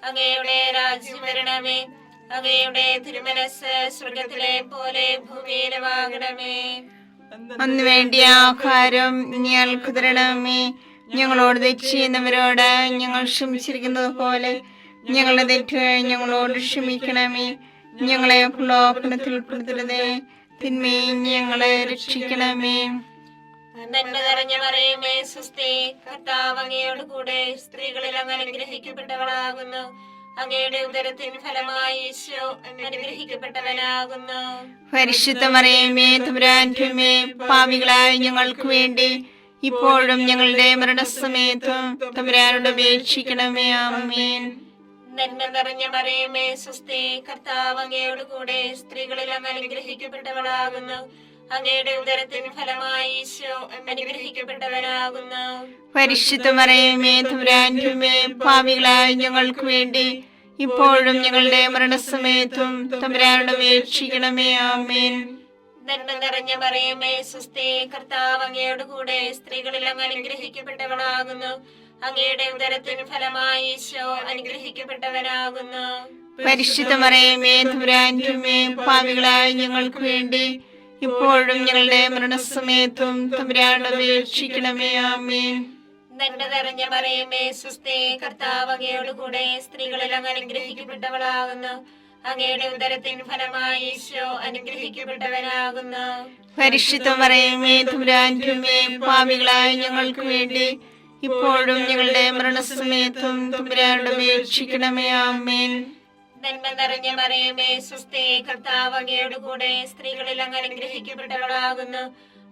അങ്ങയുടെ രാജ്യം വരണമേ. അങ്ങയുടെ തിരുമനസ് സ്വർഗത്തിലെ പോലെ ഭൂമിയിലുമാകണമേ. അന്ന് വേണ്ടിയ ആഹാരം ഞങ്ങൾക്ക് തരണമേ. ഞങ്ങളോട് തെറ്റ് ചെയ്യുന്നവരോട് ഞങ്ങൾ ക്ഷമിച്ചിരിക്കുന്നത് പോലെ ഞങ്ങളുടെ തെറ്റുകൾ ഞങ്ങളോട് ക്ഷമിക്കണമേ. ഞങ്ങളെ പ്രലോഭനത്തിൽ ഉൾപ്പെടുത്തരുതേ, തിന്മയിൽ ഞങ്ങളെ രക്ഷിക്കണമേ. നന്മ നിറഞ്ഞ മറിയമേ സ്വസ്തി, കർത്താവ് അങ്ങയോട് കൂടെ സ്ത്രീകളിൽ അങ്ങ് അനുഗ്രഹിക്കപ്പെട്ടവളാകുന്നു. അങ്ങയുടെ ഉദരത്തിൻ ഫലമായി ഈശോ അനുഗ്രഹിക്കപ്പെട്ടവനാകുന്നു. പരിശുദ്ധ മറിയമേ തമ്പുരാന്റെ അമ്മേ, പാപികളായ ഞങ്ങൾക്ക് വേണ്ടി ഇപ്പോഴും ഞങ്ങളുടെ മരണസമയത്തും തമ്പുരാനോട് അപേക്ഷിക്കണമേ. ആമേൻ. നന്മ നിറഞ്ഞ മറിയമേ സ്വസ്തി, കർത്താവ് അങ്ങയോട് കൂടെ സ്ത്രീകളിൽ അങ്ങ് അനുഗ്രഹിക്കപ്പെട്ടവളാകുന്നു. അങ്ങയുടെ ഉദരത്തിൻ ഫലമായി ഈശോ അനുഗ്രഹിക്കപ്പെട്ടവനാകുന്നു. പരിശുദ്ധ മറിയമേ തമ്പുരാന്റെ അമ്മേ, പാപികളായ ഞങ്ങൾക്ക് വേണ്ടി ഇപ്പോഴും ഞങ്ങളുടെ മരണസമയത്തും തമ്പുരാനോട് അപേക്ഷിക്കണമേ. ആമേൻ. നന്മ നിറഞ്ഞ മറിയമേ സ്വസ്തി, കർത്താവ് അങ്ങയോട് കൂടെ സ്ത്രീകളിൽ അങ്ങ് അനുഗ്രഹിക്കപ്പെട്ടവളാകുന്നു. അങ്ങയുടെ ഉദരത്തിൻ ഫലമായി ഈശോ അനുഗ്രഹിക്കപ്പെട്ടവനാകുന്നു. പരിശുദ്ധ മറിയമേ തമ്പുരാന്റെ അമ്മേ, പാപികളായ ഞങ്ങൾക്ക് വേണ്ടി ഇപ്പോഴും ഞങ്ങളുടെ മരണസമയത്തും തമ്പുരാനോട് അപേക്ഷിക്കണമേ. ആമേൻ. നന്മ നിറഞ്ഞ മറിയമേ സ്വസ്തി, കർത്താവ് അങ്ങയോട് കൂടെ സ്ത്രീകളിൽ അങ്ങ് അനുഗ്രഹിക്കപ്പെട്ടവളാകുന്നു. അങ്ങയുടെ ഉദരത്തിൻ ഫലമായി ഈശോ അനുഗ്രഹിക്കപ്പെട്ടവനാകുന്നു. പരിശുദ്ധ മറിയമേ തമ്പുരാന്റെ അമ്മേ, പാപികളായ ഞങ്ങൾക്ക് വേണ്ടി ഇപ്പോഴും ഞങ്ങളുടെ മരണസമയത്തും തമ്പുരാനോട് അപേക്ഷിക്കണമേ. ആമേൻ. നന്മ നിറഞ്ഞ മറിയമേ സ്വസ്തി, കർത്താവ് അങ്ങയോട് കൂടെ സ്ത്രീകളിൽ അങ്ങ് അനുഗ്രഹിക്കപ്പെട്ടവളാകുന്നു.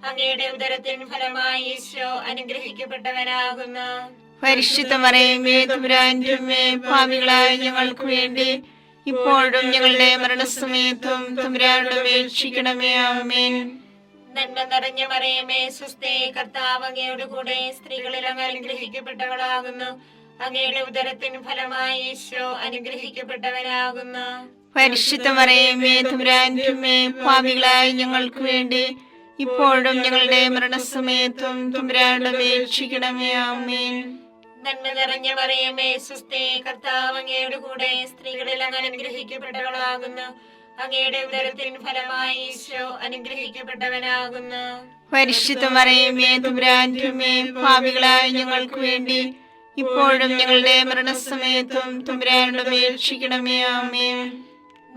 അങ്ങയുടെ ഉദരത്തിൻ ഫലമായി ഈശോ അനുഗ്രഹിക്കപ്പെട്ടവനാകുന്നു. പരിശുദ്ധ മറിയമേ തമ്പുരാന്റെ അമ്മേ, പാപികളായ ഞങ്ങൾക്ക് വേണ്ടി ഇപ്പോഴും ഞങ്ങളുടെ മരണസമയത്തും തമ്പുരാനോട് അപേക്ഷിക്കണമേ. ആമേൻ. നന്മ നിറഞ്ഞ മറിയമേ സ്വസ്തി, കർത്താവ് അങ്ങയോട് കൂടെ സ്ത്രീകളിൽ അങ്ങ് അനുഗ്രഹിക്കപ്പെട്ടവളാകുന്നു. അങ്ങയുടെ ഉദരത്തിൻ ഫലമായി ഈശോ അനുഗ്രഹിക്കപ്പെട്ടവനാകുന്നു. പരിശുദ്ധ മറിയമേ തമ്പുരാന്റെ അമ്മേ, പാപികളായ ഞങ്ങൾക്ക് വേണ്ടി ഇപ്പോഴും ഞങ്ങളുടെ മരണസമയത്തും തമ്പുരാനോട് അപേക്ഷിക്കണമേ. ആമേൻ. നന്മ നിറഞ്ഞ മറിയമേ സുസ്ഥി, കർത്താവ് അങ്ങയുടെ കൂടെ സ്ത്രീകളിൽ അങ്ങ് അനുഗ്രഹിക്കപ്പെട്ടവളാകുന്നു. അങ്ങയുടെ ഉദരത്തിൻ ഫലമായി ഈശോ അനുഗ്രഹിക്കപ്പെട്ടവനാകുന്നു. പരിശുദ്ധ മറിയമേ തമ്പുരാന്റെ അമ്മേ, പാപികളായ ഞങ്ങൾക്ക് വേണ്ടി ഇപ്പോഴും ഞങ്ങളുടെ മരണസമയത്തും തമ്പുരാനോട് അപേക്ഷിക്കണമേ. ആമേൻ.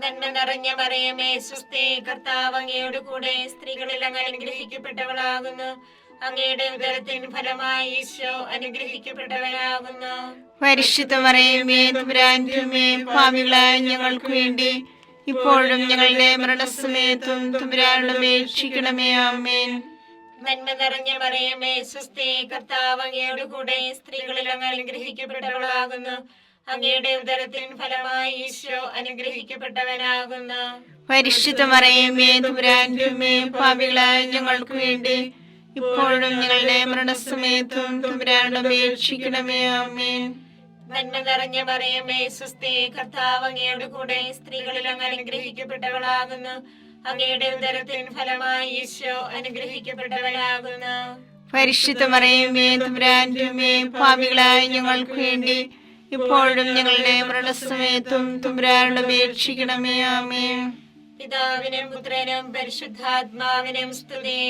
നന്മ നിറഞ്ഞ മറിയമേ സുസ്ഥി, കർത്താവ് അങ്ങയുടെ കൂടെ സ്ത്രീകളിൽ അങ്ങ് അനുഗ്രഹിക്കപ്പെട്ടവളാകുന്നു. അങ്ങയുടെ ഉദരത്തിൻ ഫലമായി ഈശോ അനുഗ്രഹിക്കപ്പെട്ടവനാകുന്നു. പരിശുദ്ധ മറിയമേ തമ്പുരാന്റെ അമ്മേ, പാപികളായ ഞങ്ങൾക്ക് വേണ്ടി ഇപ്പോഴും ഞങ്ങളുടെ മരണസമയത്തും തമ്പുരാനോട് അപേക്ഷിക്കണമേ. ആമേൻ. നന്മ നിറഞ്ഞ മറിയമേ സുസ്ഥി, കർത്താവ് അങ്ങയുടെ കൂടെ സ്ത്രീകളിൽ അങ്ങ് അനുഗ്രഹിക്കപ്പെട്ടവളാകുന്നു. അങ്ങയുടെ ഉദരത്തിൻ ഫലമായി ഈശോ അനുഗ്രഹിക്കപ്പെട്ടവനാകുന്നു. പരിശുദ്ധ മറിയമേ തമ്പുരാന്റെ അമ്മേ, പാപികളായ ഞങ്ങൾക്ക് വേണ്ടി ഇപ്പോഴും ഞങ്ങളുടെ മരണസമയത്തും തമ്പുരാനോട് അപേക്ഷിക്കണമേ. ആമേൻ. നന്മ നിറഞ്ഞ മറിയമേ സുസ്ഥി, കർത്താവ് അങ്ങയുടെ കൂടെ സ്ത്രീകളിൽ അങ്ങ് അനുഗ്രഹിക്കപ്പെട്ടവളാകുന്നു. അങ്ങയുടെ ഉദരത്തിൻ ഫലമായി ഈശോ അനുഗ്രഹിക്കപ്പെട്ടവനാകുന്നു. പരിശുദ്ധ മറിയമേ തമ്പുരാന്റെ അമ്മേ, പാപികളായ ഞങ്ങൾക്ക് വേണ്ടി ഇപ്പോഴും ഞങ്ങളുടെ മരണസമയത്തും തമ്പുരാനോട് അപേക്ഷിക്കണമേ. ആമേൻ. പിതാവിനും പുത്രനും പരിശുദ്ധാത്മാവിനും സ്തുതി.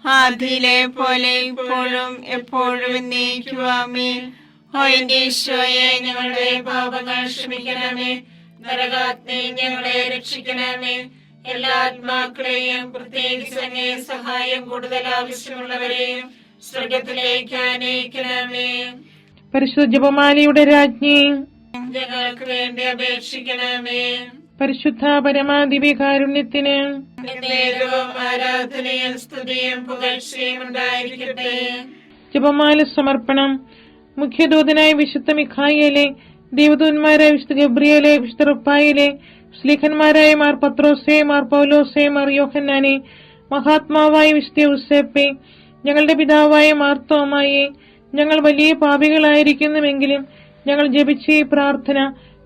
ആദിയിലെ പോലെ ഇപ്പോഴും എപ്പോഴും എന്നേക്കും. ആമേൻ. ഓ എന്റെ ഈശോയെ, ഞങ്ങളുടെ പാപങ്ങൾ ക്ഷമിക്കണമേ. നരകാഗ്നി ഞങ്ങളെ രക്ഷിക്കണമേ. എല്ലാ ആത്മാക്കളെയും പ്രത്യേകിച്ച് അങ്ങേ സഹായം കൂടുതൽ ആവശ്യമുള്ളവരെയും സ്വർഗത്തിലേക്ക് ആനയിക്കണമേ. പരിശുദ്ധ ജപമാലയുടെ രാജ്ഞി, ഞങ്ങൾക്ക് വേണ്ടി അപേക്ഷിക്കണമേ. പരിശുദ്ധ പരമാദിവ്യകാരുണ്യത്തിന് നേരവും ആരാധനയും സ്തുതിയും പുകഴ്ചയും ഉണ്ടായിരിക്കട്ടെ. ജപമാല സമർപ്പണം. മുഖ്യദൂതനായ വിശുദ്ധ മിഖായേലെ, ദേവദൂതന്മാരായ വിശുദ്ധ ഗബ്രിയേലെ, വിശുദ്ധ റുഫായേലെ, സ്ലീഹന്മാരായ മാർ പത്രോസേ, മാർ പൗലോസേ, മാർ യോഹന്നാനെ, മഹാത്മാവായ വിശുദ്ധ യൂസേപ്പേ, ഞങ്ങളുടെ പിതാവായ മാർത്തോമായെ, ഞങ്ങൾ വലിയ പാപികളായിരിക്കുന്നുവെങ്കിലും ഞങ്ങൾ ജപിച്ച ഈ പ്രാർത്ഥന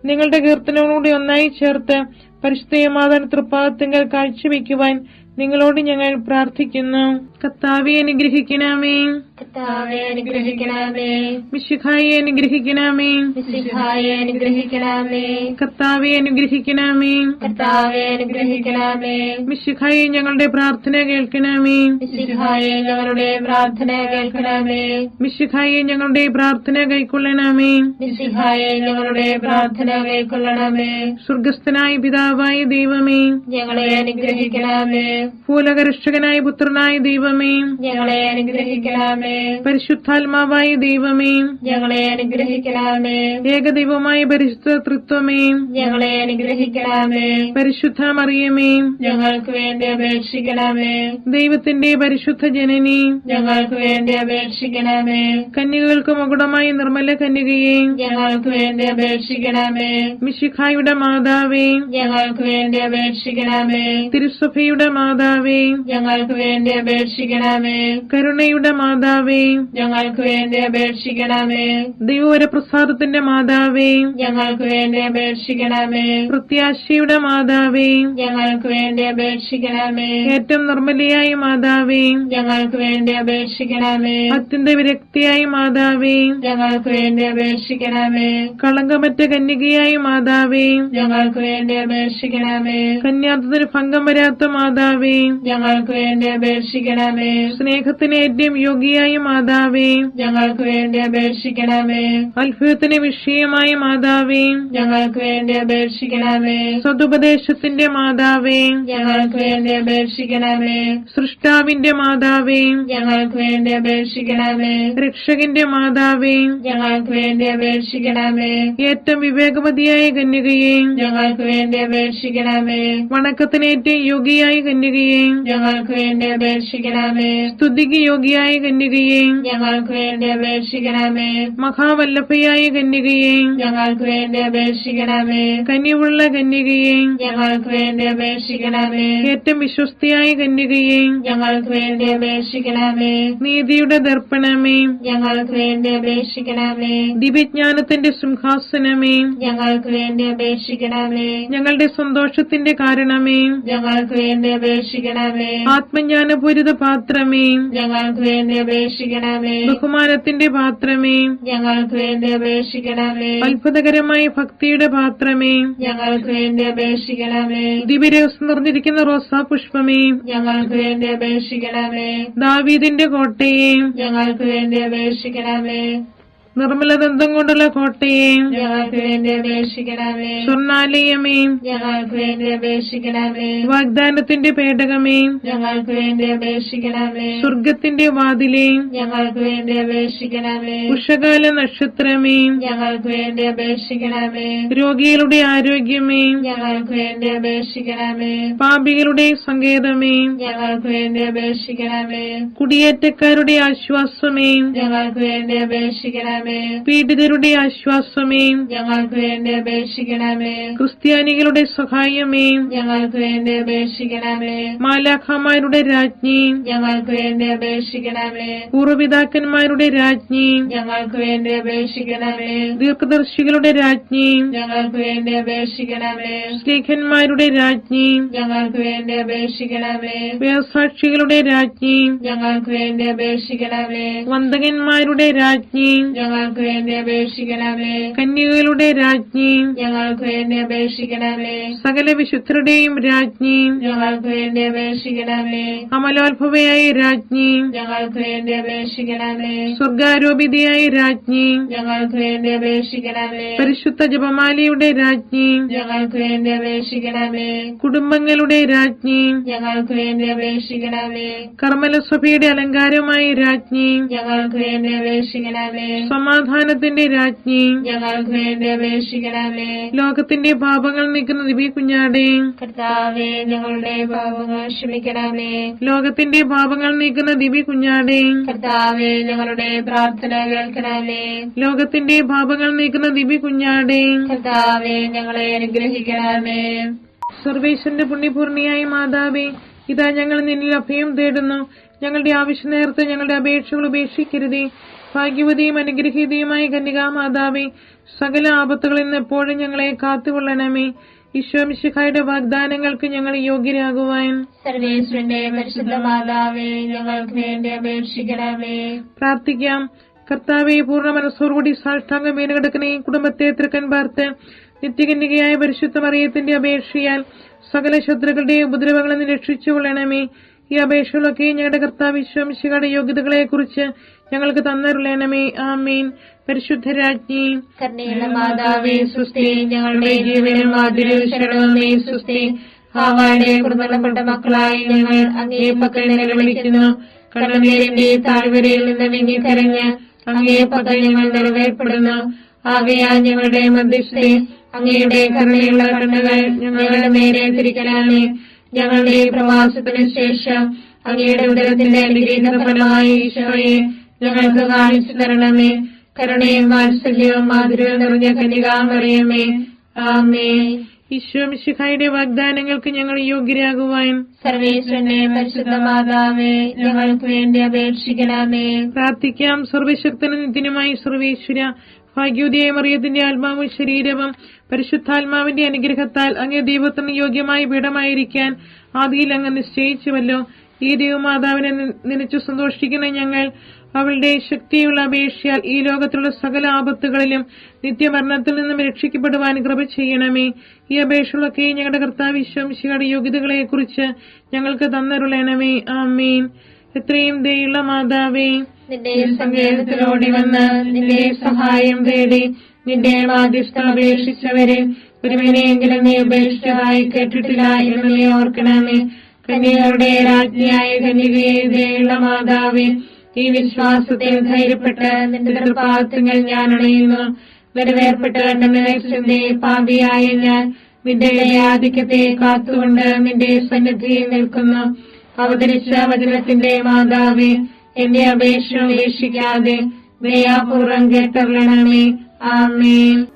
നിങ്ങളുടെ കീർത്തനങ്ങളോട് ഒന്നായി ചേർത്ത് പരിശുദ്ധ മാതാവിന്റെ തൃപ്പാദത്തിങ്കൽ കാഴ്ചവെക്കുവാൻ നിങ്ങളോട് ഞങ്ങൾ പ്രാർത്ഥിക്കുന്നു. കർത്താവേ അനുഗ്രഹിക്കണമേ. കർത്താവേ അനുഗ്രഹിക്കണമേ. മിശിഹായെ അനുഗ്രഹിക്കണമേ. മിശിഹായെ അനുഗ്രഹിക്കണമേ. കർത്താവേ അനുഗ്രഹിക്കണമേ. കർത്താവേ അനുഗ്രഹിക്കണമേ. മിശിഹായെ ഞങ്ങളുടെ പ്രാർത്ഥന കേൾക്കണമേ. മിശിഹായെ ഞങ്ങളുടെ പ്രാർത്ഥന കേൾക്കണമേ. മിശിഹായെ ഞങ്ങളുടെ പ്രാർത്ഥന കൈക്കൊള്ളണമേ. മിശിഹായെ ഞങ്ങളുടെ പ്രാർത്ഥന കൈക്കൊള്ളണമേ. സ്വർഗസ്ഥനായ പിതാവായ ദൈവമേ, ഞങ്ങളെ അനുഗ്രഹിക്കണമേ. ഭൂലോകരക്ഷകനായ പുത്രനായ ദൈവമേ, ഞങ്ങളെ അനുഗ്രഹിക്കണമേ. പരിശുദ്ധാത്മാവായ ദൈവമേ, ഞങ്ങളെ അനുഗ്രഹിക്കണമേ. ഏകദൈവമായ പരിശുദ്ധ തൃത്വമേ, ഞങ്ങളെ അനുഗ്രഹിക്കണമേ. പരിശുദ്ധ മറിയമേ, ഞങ്ങൾക്ക് വേണ്ടി അപേക്ഷിക്കണമേ. ദൈവത്തിന്റെ പരിശുദ്ധ ജനനി, ഞങ്ങൾക്ക് വേണ്ടി അപേക്ഷിക്കണമേ. കന്യകൾക്ക് മകുടമായ നിർമ്മല കന്യകയെ, ഞങ്ങൾക്ക് വേണ്ടി അപേക്ഷിക്കണമേ. മിശിഹായുടെ മാതാവേ, ഞങ്ങൾക്ക് വേണ്ടി അപേക്ഷിക്കണമേ. തിരുസഭയുടെ മാതാവേ, ഞങ്ങൾക്ക് വേണ്ടി അപേക്ഷിക്കണമേ. കരുണയുടെ മാതാവേ, ഞങ്ങൾക്ക് വേണ്ടി അപേക്ഷിക്കണമേ. ദൈവവരപ്രസാദത്തിന്റെ മാതാവേ, ഞങ്ങൾക്ക് വേണ്ടി അപേക്ഷിക്കണമേ. പ്രത്യാശയുടെ മാതാവേ, ഞങ്ങൾക്ക് വേണ്ടി അപേക്ഷിക്കണമേ. ഏറ്റവും നിർമ്മലയായ മാതാവേ, ഞങ്ങൾക്ക് വേണ്ടി അപേക്ഷിക്കണമേ. അത്യന്ത വിരക്തിയായ മാതാവേ, ഞങ്ങൾക്ക് വേണ്ടി അപേക്ഷിക്കണമേ. കളങ്കമറ്റ കന്യകയായ മാതാവേ, ഞങ്ങൾക്ക് വേണ്ടി അപേക്ഷിക്കണമേ. കന്യാത്വത്തിന് ഭംഗം വരാത്ത മാതാവേ, ഞങ്ങൾക്ക് വേണ്ടി അപേക്ഷിക്കണമേ. സ്നേഹത്തിന് ഏറ്റവും യോഗ്യയായ മാതാവേ, ഞങ്ങൾക്ക് വേണ്ടി അപേക്ഷിക്കണമേ. അത്ഭുതത്തിന് വിഷയമായ മാതാവേ, ഞങ്ങൾക്ക് വേണ്ടി അപേക്ഷിക്കണമേ. സതുപദേശത്തിന്റെ മാതാവേ, ഞങ്ങൾക്ക് വേണ്ടി അപേക്ഷിക്കണമേ. സൃഷ്ടാവിന്റെ മാതാവേ, ഞങ്ങൾക്ക് വേണ്ടി അപേക്ഷിക്കണമേ. രക്ഷകന്റെ മാതാവേ, ഞങ്ങൾക്ക് വേണ്ടി അപേക്ഷിക്കണമേ. ഏറ്റവും വിവേകവതിയായ കന്യകയെ, ഞങ്ങൾക്ക് വേണ്ടി അപേക്ഷിക്കണമേ. വണക്കത്തിന് ഏറ്റവും യോഗ്യയായ കന്യകയെ, ഞങ്ങൾക്ക് വേണ്ടി അപേക്ഷിക്കണമേ. സ്തുതിക്ക് യോഗ്യയായ കന്യകയെ, ഞങ്ങൾക്ക് വേണ്ടി അപേക്ഷിക്കണമേ. മഹാവല്ലഭയായ കന്യകയെ, ഞങ്ങൾക്ക് വേണ്ടി അപേക്ഷിക്കണമേ. കനിവുള്ള കന്യകയെ, ഞങ്ങൾക്ക് വേണ്ടി അപേക്ഷിക്കണമേ. ഏറ്റവും വിശ്വസ്തയായ കന്യകയെ, ഞങ്ങൾക്ക് വേണ്ടി അപേക്ഷിക്കണമേ. നീതിയുടെ ദർപ്പണമേ, ഞങ്ങൾക്ക് വേണ്ടി അപേക്ഷിക്കണമേ. ദിവ്യജ്ഞാനത്തിന്റെ സിംഹാസനമേ, ഞങ്ങൾക്ക് വേണ്ടി അപേക്ഷിക്കണമേ. ഞങ്ങളുടെ സന്തോഷത്തിന്റെ കാരണമേ, ഞങ്ങൾക്ക് വേണ്ടി അപേക്ഷിക്കണമേ. ആത്മജ്ഞാനപൂരിത പാത്രമേ, ഞങ്ങൾക്ക് വേണ്ടി അപേക്ഷിക്കണമേ. ബഹുമാനത്തിന്റെ പാത്രമേ, ഞങ്ങൾക്ക് വേണ്ടി അപേക്ഷിക്കണമേ. അത്ഭുതകരമായ ഭക്തിയുടെ പാത്രമേ, ഞങ്ങൾക്ക് വേണ്ടി അപേക്ഷിക്കണമേ. ദിവ്യരഹസ്യം നിറഞ്ഞിരിക്കുന്ന റോസാ പുഷ്പമേ, ഞങ്ങൾക്ക് വേണ്ടി അപേക്ഷിക്കണമേ. ദാവീദിന്റെ കോട്ടയെ, ഞങ്ങൾക്ക് വേണ്ടി അപേക്ഷിക്കണമേ. നിർമ്മലദന്തം കൊണ്ടുള്ള കോട്ടയെ, ഞങ്ങൾക്ക് വേണ്ടി അപേക്ഷിക്കണമേ. സ്വർണാലയമേ, ഞങ്ങൾക്ക് വേണ്ടി അപേക്ഷിക്കണമേ. വാഗ്ദാനത്തിന്റെ പേടകമേ, ഞങ്ങൾക്ക് വേണ്ടി അപേക്ഷിക്കണമേ. സ്വർഗത്തിന്റെ വാതിലേ, ഞങ്ങൾക്ക് വേണ്ടി അപേക്ഷിക്കണമേ. ഉഷകാല നക്ഷത്രമേ, ഞങ്ങൾക്ക് വേണ്ടി അപേക്ഷിക്കണമേ. രോഗികളുടെ ആരോഗ്യമേ, ഞങ്ങൾക്ക് വേണ്ടി അപേക്ഷിക്കണമേ. പാപികളുടെ സങ്കേതമേ, ഞങ്ങൾക്ക് വേണ്ടി അപേക്ഷിക്കണമേ. കുടിയേറ്റക്കാരുടെ ആശ്വാസമേ, ഞങ്ങൾക്ക് വേണ്ടി അപേക്ഷിക്കണമേ. പീഡിതരുടെ ആശ്വാസമേ, ഞങ്ങൾക്ക് വേണ്ടി അപേക്ഷിക്കണമേ. ക്രിസ്ത്യാനികളുടെ സഹായമേ, ഞങ്ങൾക്ക് വേണ്ടി അപേക്ഷിക്കണമേ. മാലാഖമാരുടെ രാജ്ഞി, ഞങ്ങൾക്ക് വേണ്ടി അപേക്ഷിക്കണമേ. പൂർവ്വപിതാക്കന്മാരുടെ രാജ്ഞി, ഞങ്ങൾക്ക് വേണ്ടി അപേക്ഷിക്കണമേ. ദീർഘദർശികളുടെ രാജ്ഞി, ഞങ്ങൾക്ക് വേണ്ടി അപേക്ഷിക്കണമേ. സ്നേഹന്മാരുടെ രാജ്ഞി, ഞങ്ങൾക്ക് വേണ്ടി അപേക്ഷിക്കണമേ. വേദസാക്ഷികളുടെ രാജ്ഞി, ഞങ്ങൾക്ക് വേണ്ടി അപേക്ഷിക്കണമേ. വന്ദകന്മാരുടെ രാജ്ഞി, ഞങ്ങൾക്ക് വേണ്ടി അപേക്ഷിക്കണമേ. കന്യകകളുടെ രാജ്ഞി, ഞങ്ങൾക്ക് വേണ്ടി അപേക്ഷിക്കണമേ. സകല വിശുദ്ധരുടെയും രാജ്ഞി, ഞങ്ങൾക്ക് വേണ്ടി അപേക്ഷിക്കണമേ. അമലോത്ഭവയായ രാജ്ഞി, ഞങ്ങൾക്ക് വേണ്ടി അപേക്ഷിക്കണമേ. സ്വർഗാരോപിതയായ രാജ്ഞി, ഞങ്ങൾക്ക് വേണ്ടി അപേക്ഷിക്കണമേ. പരിശുദ്ധ ജപമാലയുടെ രാജ്ഞി, ഞങ്ങൾക്ക് വേണ്ടി അപേക്ഷിക്കണമേ. കുടുംബങ്ങളുടെ രാജ്ഞി, ഞങ്ങൾക്ക് വേണ്ടി അപേക്ഷിക്കണമേ. കർമ്മലസഭയുടെ അലങ്കാരമായ രാജ്ഞി, ഞങ്ങൾക്ക് വേണ്ടി അപേക്ഷിക്കണമേ. സമാധാനത്തിന്റെ രാജ്ഞി, ഞങ്ങൾക്ക് വേണ്ടി അപേക്ഷിക്കണമേ. ലോകത്തിന്റെ പാപങ്ങൾ നീക്കുന്ന ദിവ്യ കുഞ്ഞാടേ, കർത്താവേ, ഞങ്ങളുടെ പാപങ്ങൾ ക്ഷമിക്കണമേ. ലോകത്തിന്റെ പാപങ്ങൾ നീക്കുന്ന ദിവ്യ കുഞ്ഞാടേ, കർത്താവേ, ഞങ്ങളുടെ പ്രാർത്ഥന കേൾക്കണമേ. ലോകത്തിന്റെ പാപങ്ങൾ നീക്കുന്ന ദിവ്യ കുഞ്ഞാടേ, കർത്താവേ, ഞങ്ങളെ അനുഗ്രഹിക്കണമേ. സർവേശ്വരന്റെ പുണ്യപൂർണിയായ മാതാവേ, ഇതാ ഞങ്ങൾ നിന്നിൽ അഭയം തേടുന്നു. ഞങ്ങളുടെ ആവശ്യ നേരത്ത് ഞങ്ങളുടെ അപേക്ഷകൾ ഉപേക്ഷിക്കരുതേ. ഭാഗ്യവതിയും അനുഗ്രഹീതയുമായ കന്യകാമാതാവേ, സകല ആപത്തുകളിൽ നിന്ന് എപ്പോഴും ഞങ്ങളെ കാത്തുകൊള്ളണമേ. ഈശോ മിശിഹായുടെ വാഗ്ദാനങ്ങൾക്ക് ഞങ്ങൾ യോഗ്യരാകുവാൻ സർവേശ്വരന്റെ പരിശുദ്ധ മാതാവേ, ഞങ്ങൾക്ക് വേണ്ടി അപേക്ഷിക്കണമേ. പ്രാർത്ഥിക്കാം. കർത്താവെ, പൂർണ്ണ മനസ്സോടുകൂടി സാഷ്ടാംഗം വീണ് കിടക്കുന്ന ഈ കുടുംബത്തെ തൃക്കൻ പാർത്ത് നിത്യകന്യകയായ പരിശുദ്ധ മറിയത്തിന്റെ അപേക്ഷയാൽ സകല ശത്രുക്കളുടെ ഉപദ്രവങ്ങളിൽ നിന്ന് രക്ഷിച്ചുകൊള്ളണമേ. ഈ അപേക്ഷകളൊക്കെ ഞങ്ങളുടെ കർത്താവ് ഈശോ മിശിഹായുടെ യോഗ്യതകളെ കുറിച്ച് ഞങ്ങൾക്ക് തന്നരുളണമേ. ആമേൻ. പരിശുദ്ധ രാജ്ഞി, കരുണയുള്ള മാതാവേ, സുസ്തി. ഞങ്ങളുടെ ജീവനും മാധുര്യവും ശരണമേ, സുസ്തി. ഹാവായുടെ കുറുനടപ്പെട്ട മക്കളായി ഞങ്ങൾ അങ്ങേ പക്കൽ നിലവിളിക്കുന്നു. കണ്ണുനീരിന്റെ താഴ്വരയിൽ നിന്ന് വിങ്ങിക്കരഞ്ഞ് അങ്ങേ പക്കൽ ഞങ്ങൾ നിറവേർപ്പെടുന്നു. ആകയാൽ ഞങ്ങളുടെ മധ്യസ്ഥെ അങ്ങയുടെ കരുണയുള്ള കണ്ണുകൾ ഞങ്ങളുടെ നേരെ തിരിക്കണമേ. ഞങ്ങളുടെ പ്രവാസത്തിനു ശേഷം അങ്ങയുടെ ഉദരത്തിന്റെ അനുഗ്രഹീത ഫലമായി ഈശോയെ ഞങ്ങൾക്ക് കാണിച്ചു തരണമേ. കരുണയും വാത്സല്യവും മാധുര്യവും നിറഞ്ഞ കന്യകാമറിയമേ, ആമേൻ. ഈശോ മിശിഹായുടെ വാഗ്ദാനങ്ങൾക്ക് ഞങ്ങൾ യോഗ്യരാകുവാൻ സർവേശ്വരനെ പരിശുദ്ധ മാതാവേ, ഞങ്ങൾക്ക് വേണ്ടി അപേക്ഷിക്കണമേ. പ്രാർത്ഥിക്കാം. സർവശക്തനും നിത്യനുമായി സർവേശ്വര, ഭാഗ്യോദയ മറിയത്തിന്റെ ആത്മാവും ശരീരവും പരിശുദ്ധാത്മാവിന്റെ അനുഗ്രഹത്താൽ അങ്ങേ ദൈവത്തിന് യോഗ്യമായ പീഠമായിരിക്കാൻ ആദിയിൽ അങ്ങ് നിശ്ചയിച്ചുവല്ലോ. ഈ ദൈവമാതാവിനെ നനച്ചു സന്തോഷിക്കുന്ന ഞങ്ങൾ അവളുടെ ശക്തിയുള്ള അപേക്ഷയാൽ ഈ ലോകത്തിലുള്ള സകല ആപത്തുകളിലും നിത്യമരണത്തിൽ നിന്നും രക്ഷിക്കപ്പെടുവാൻ കൃപ ചെയ്യണമേ. ഈ അപേക്ഷകളൊക്കെ ഞങ്ങളുടെ കർത്താവ് ഈശോ മിശിഹായുടെ യോഗ്യതകളെ കുറിച്ച് ഞങ്ങൾക്ക് തന്നരുളണമേ. ആമേൻ. എത്രയും ദയുള്ള മാതാവേ, നിന്റെ സങ്കേതത്തിലോടി വന്ന് നിന്റെ സഹായം തേടി നിന്റെ മാധ്യസ്ഥം അപേക്ഷിച്ചവരെ ഒരുവനെയെങ്കിലും നീ ഉപേക്ഷിച്ചതായി കേട്ടിട്ടില്ല എന്ന് നീ ഓർക്കണമേ. കന്യകരുടെ രാജ്ഞിയായ കന്യകയെ ദയുള്ള മാതാവേ, ഈ വിശ്വാസത്തിൽ ധൈര്യപ്പെട്ട് നിന്റെ തൃപ്പാദങ്ങൾ ഞാൻ അണയുന്നു. നിറവേർപ്പെട്ട് കണ്ടെന്നെ പാപിയായ ഞാൻ നിന്റെ ആധിക്യത്തെ കാത്തുകൊണ്ട് നിന്റെ സന്നിധിയിൽ നിൽക്കുന്നു. അവതരിച്ച വചനത്തിന്റെ മാതാവേ, എന്റെ അപേക്ഷ ഉപേക്ഷിക്കാതെ ദയാപൂർവം കേട്ടറിയണമേ. ആമേൻ.